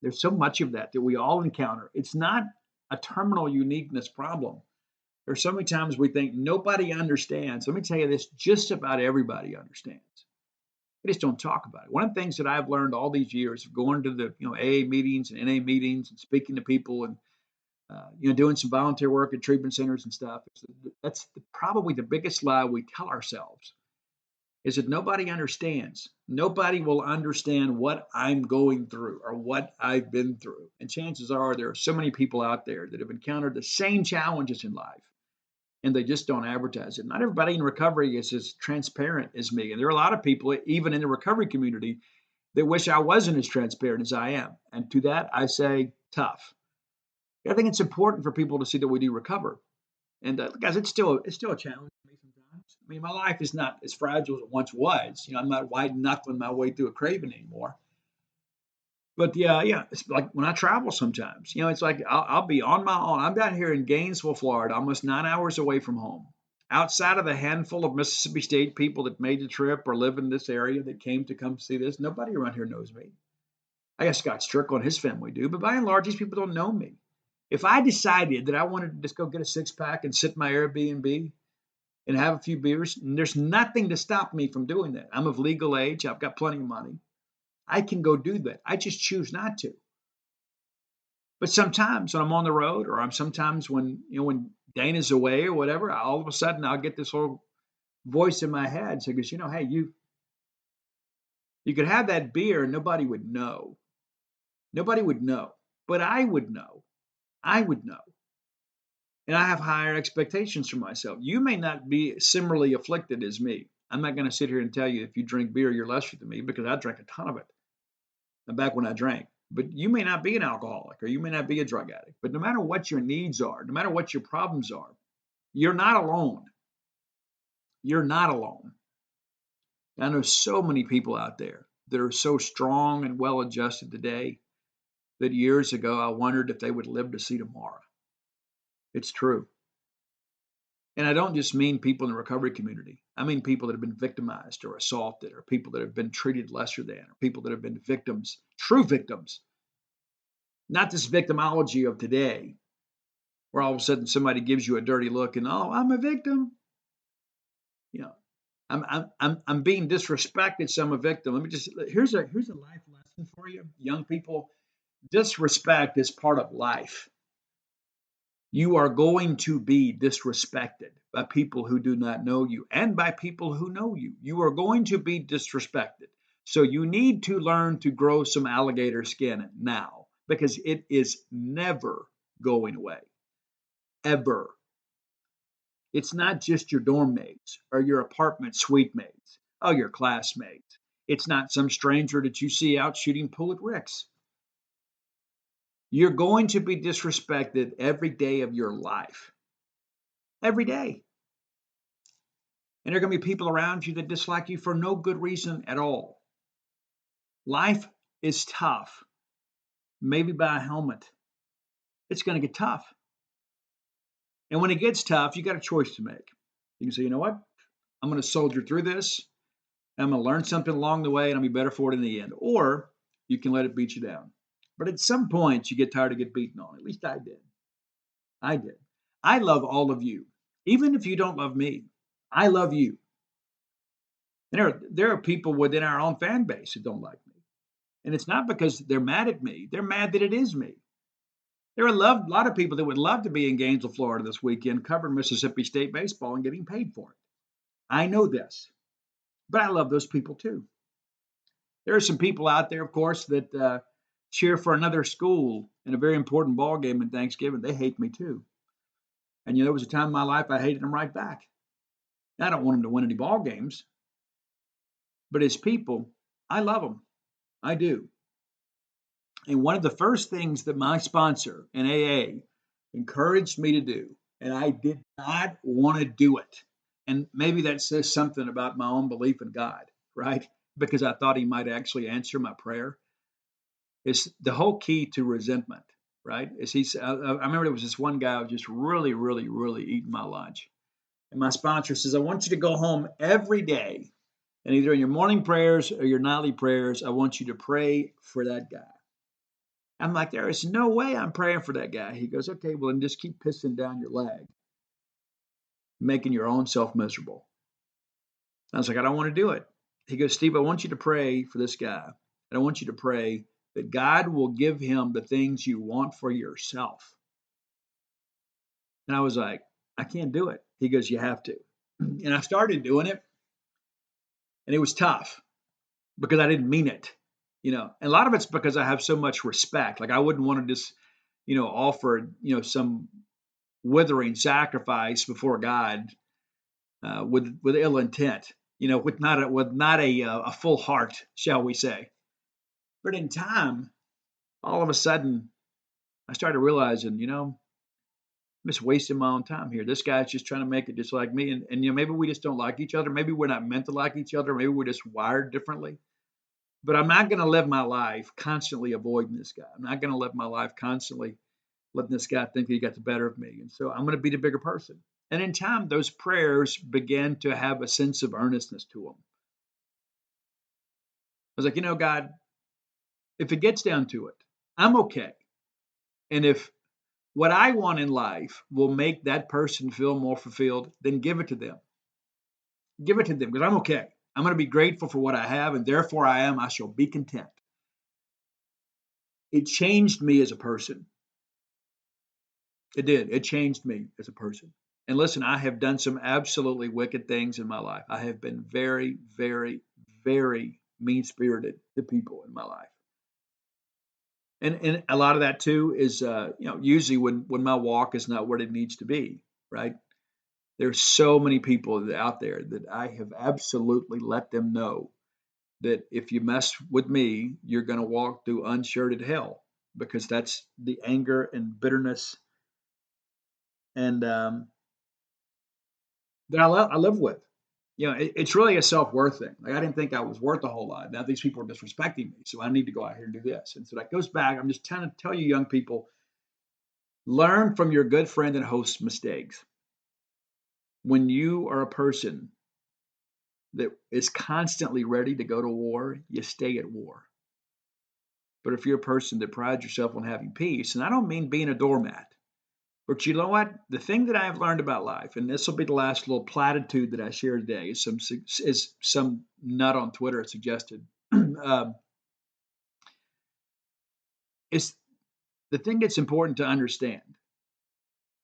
There's so much of that we all encounter. It's not a terminal uniqueness problem. There's so many times we think nobody understands. Let me tell you this, just about everybody understands. They just don't talk about it. One of the things that I've learned all these years of going to the AA meetings and NA meetings and speaking to people and doing some volunteer work at treatment centers and stuff. That's probably the biggest lie we tell ourselves is that nobody understands. Nobody will understand what I'm going through or what I've been through. And chances are there are so many people out there that have encountered the same challenges in life and they just don't advertise it. Not everybody in recovery is as transparent as me. And there are a lot of people, even in the recovery community, that wish I wasn't as transparent as I am. And to that, I say, tough. I think it's important for people to see that we do recover. And guys, it's still a challenge for me sometimes. I mean, my life is not as fragile as it once was. I'm not white knuckling my way through a craving anymore. But yeah, it's like when I travel sometimes, it's like I'll be on my own. I'm down here in Gainesville, Florida, almost 9 hours away from home. Outside of the handful of Mississippi State people that made the trip or live in this area that came to come see this, nobody around here knows me. I guess Scott Strickland and his family do, but by and large, these people don't know me. If I decided that I wanted to just go get a six pack and sit in my Airbnb and have a few beers, and there's nothing to stop me from doing that. I'm of legal age. I've got plenty of money. I can go do that. I just choose not to. But sometimes when I'm on the road, or I'm sometimes when Dana's away or whatever, all of a sudden I'll get this little voice in my head. So it goes, hey, you could have that beer and nobody would know. Nobody would know. But I would know. I would know. And I have higher expectations for myself. You may not be similarly afflicted as me. I'm not going to sit here and tell you if you drink beer, you're lesser than me, because I drank a ton of it back when I drank. But you may not be an alcoholic, or you may not be a drug addict. But no matter what your needs are, no matter what your problems are, you're not alone. You're not alone. I know so many people out there that are so strong and well adjusted today that years ago I wondered if they would live to see tomorrow. It's true. And I don't just mean people in the recovery community. I mean people that have been victimized or assaulted, or people that have been treated lesser than, or people that have been victims, true victims. Not this victimology of today, where all of a sudden somebody gives you a dirty look and, oh, I'm a victim. I'm being disrespected, so I'm a victim. Let me just here's a life lesson for you, young people. Disrespect is part of life. You are going to be disrespected by people who do not know you and by people who know you. You are going to be disrespected. So you need to learn to grow some alligator skin now, because it is never going away. Ever. It's not just your dorm mates or your apartment suite mates, or your classmates. It's not some stranger that you see out shooting pool at Rick's. You're going to be disrespected every day of your life. Every day. And there are going to be people around you that dislike you for no good reason at all. Life is tough. Maybe buy a helmet. It's going to get tough. And when it gets tough, you got a choice to make. You can say, you know what? I'm going to soldier through this. I'm going to learn something along the way, and I'll be better for it in the end. Or you can let it beat you down. But at some point, you get tired of getting beaten on. At least I did. I did. I love all of you. Even if you don't love me, I love you. And there are people within our own fan base who don't like me. And it's not because they're mad at me. They're mad that it is me. There are a lot of people that would love to be in Gainesville, Florida this weekend, covering Mississippi State baseball and getting paid for it. I know this. But I love those people too. There are some people out there, of course, that cheer for another school in a very important ball game in Thanksgiving. They hate me too. And there was a time in my life I hated them right back. I don't want them to win any ball games. But as people, I love them. I do. And one of the first things that my sponsor in AA encouraged me to do, and I did not want to do it. And maybe that says something about my own belief in God, right? Because I thought he might actually answer my prayer. It's the whole key to resentment, right? I remember there was this one guy who was just really, really, really eating my lunch. And my sponsor says, I want you to go home every day, and either in your morning prayers or your nightly prayers, I want you to pray for that guy. I'm like, there is no way I'm praying for that guy. He goes, okay, well, then just keep pissing down your leg, making your own self miserable. I was like, I don't want to do it. He goes, Steve, I want you to pray for this guy. And I want you to pray that God will give him the things you want for yourself. And I was like, I can't do it. He goes, you have to. And I started doing it. And it was tough because I didn't mean it. And a lot of it's because I have so much respect. Like I wouldn't want to just, offer, some withering sacrifice before God with ill intent, with not a full heart, shall we say. But in time, all of a sudden, I started realizing, I'm just wasting my own time here. This guy's just trying to make it just like me. And maybe we just don't like each other. Maybe we're not meant to like each other. Maybe we're just wired differently. But I'm not going to live my life constantly avoiding this guy. I'm not going to live my life constantly letting this guy think that he got the better of me. And so I'm going to be the bigger person. And in time, those prayers began to have a sense of earnestness to them. I was like, God, If it gets down to it, I'm okay. And if what I want in life will make that person feel more fulfilled, then give it to them. Give it to them because I'm okay. I'm going to be grateful for what I have, and therefore I shall be content. It changed me as a person. It did. It changed me as a person. And listen, I have done some absolutely wicked things in my life. I have been very, very, very mean spirited to people in my life. And a lot of that too is, usually when my walk is not what it needs to be, right? There's so many people out there that I have absolutely let them know that if you mess with me, you're going to walk through uncharted hell because that's the anger and bitterness and that I live with. It's really a self worth thing. Like I didn't think I was worth a whole lot. Now these people are disrespecting me, so I need to go out here and do this. And so that goes back. I'm just trying to tell you, young people, learn from your good friend and host's mistakes. When you are a person that is constantly ready to go to war, you stay at war. But if you're a person that prides yourself on having peace, and I don't mean being a doormat, but you know what? The thing that I've learned about life, and this will be the last little platitude that I share today, is some nut on Twitter suggested, is the thing that's important to understand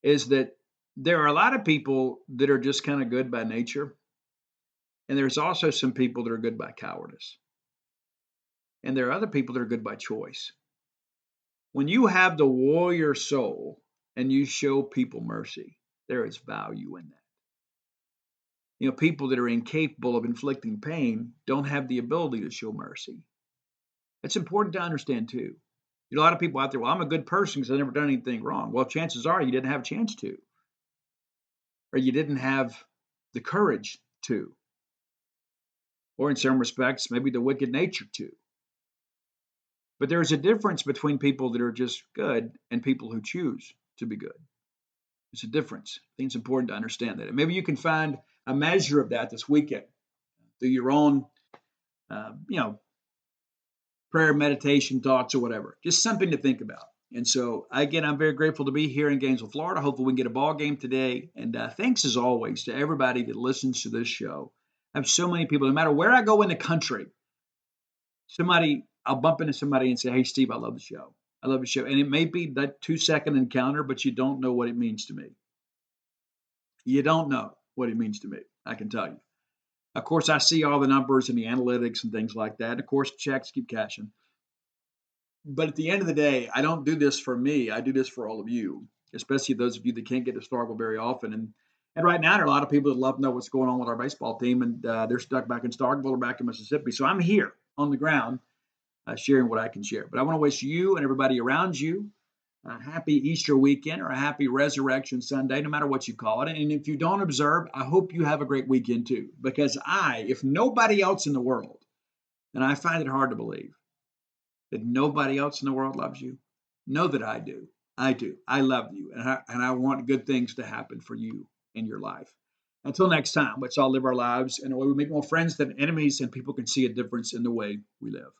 is that there are a lot of people that are just kind of good by nature, and there's also some people that are good by cowardice, and there are other people that are good by choice. When you have the warrior soul and you show people mercy, there is value in that. People that are incapable of inflicting pain don't have the ability to show mercy. It's important to understand too. A lot of people out there, well, I'm a good person because I've never done anything wrong. Well, chances are you didn't have a chance to, or you didn't have the courage to, or in some respects, maybe the wicked nature to. But there is a difference between people that are just good and people who choose to be good. There's a difference. I think it's important to understand that. And maybe you can find a measure of that this weekend through your own, uh, you know, prayer, meditation, thoughts, or whatever. Just something to think about. And so, again, I'm very grateful to be here in Gainesville, Florida. Hopefully, we can get a ball game today. And thanks, as always, to everybody that listens to this show. I have so many people, no matter where I go in the country, I'll bump into somebody and say, hey, Steve, I love the show. I love the show. And it may be that 2-second encounter, but you don't know what it means to me. You don't know what it means to me, I can tell you. Of course, I see all the numbers and the analytics and things like that. And of course, checks keep cashing. But at the end of the day, I don't do this for me. I do this for all of you, especially those of you that can't get to Starkville very often. And right now, there are a lot of people that love to know what's going on with our baseball team, and they're stuck back in Starkville or back in Mississippi. So I'm here on the ground sharing what I can share. But I want to wish you and everybody around you a happy Easter weekend or a happy Resurrection Sunday, no matter what you call it. And if you don't observe, I hope you have a great weekend too, because if nobody else in the world, and I find it hard to believe that nobody else in the world loves you, know that I do. I do. I love you, and I want good things to happen for you in your life. Until next time, let's all live our lives in a way we make more friends than enemies, and people can see a difference in the way we live.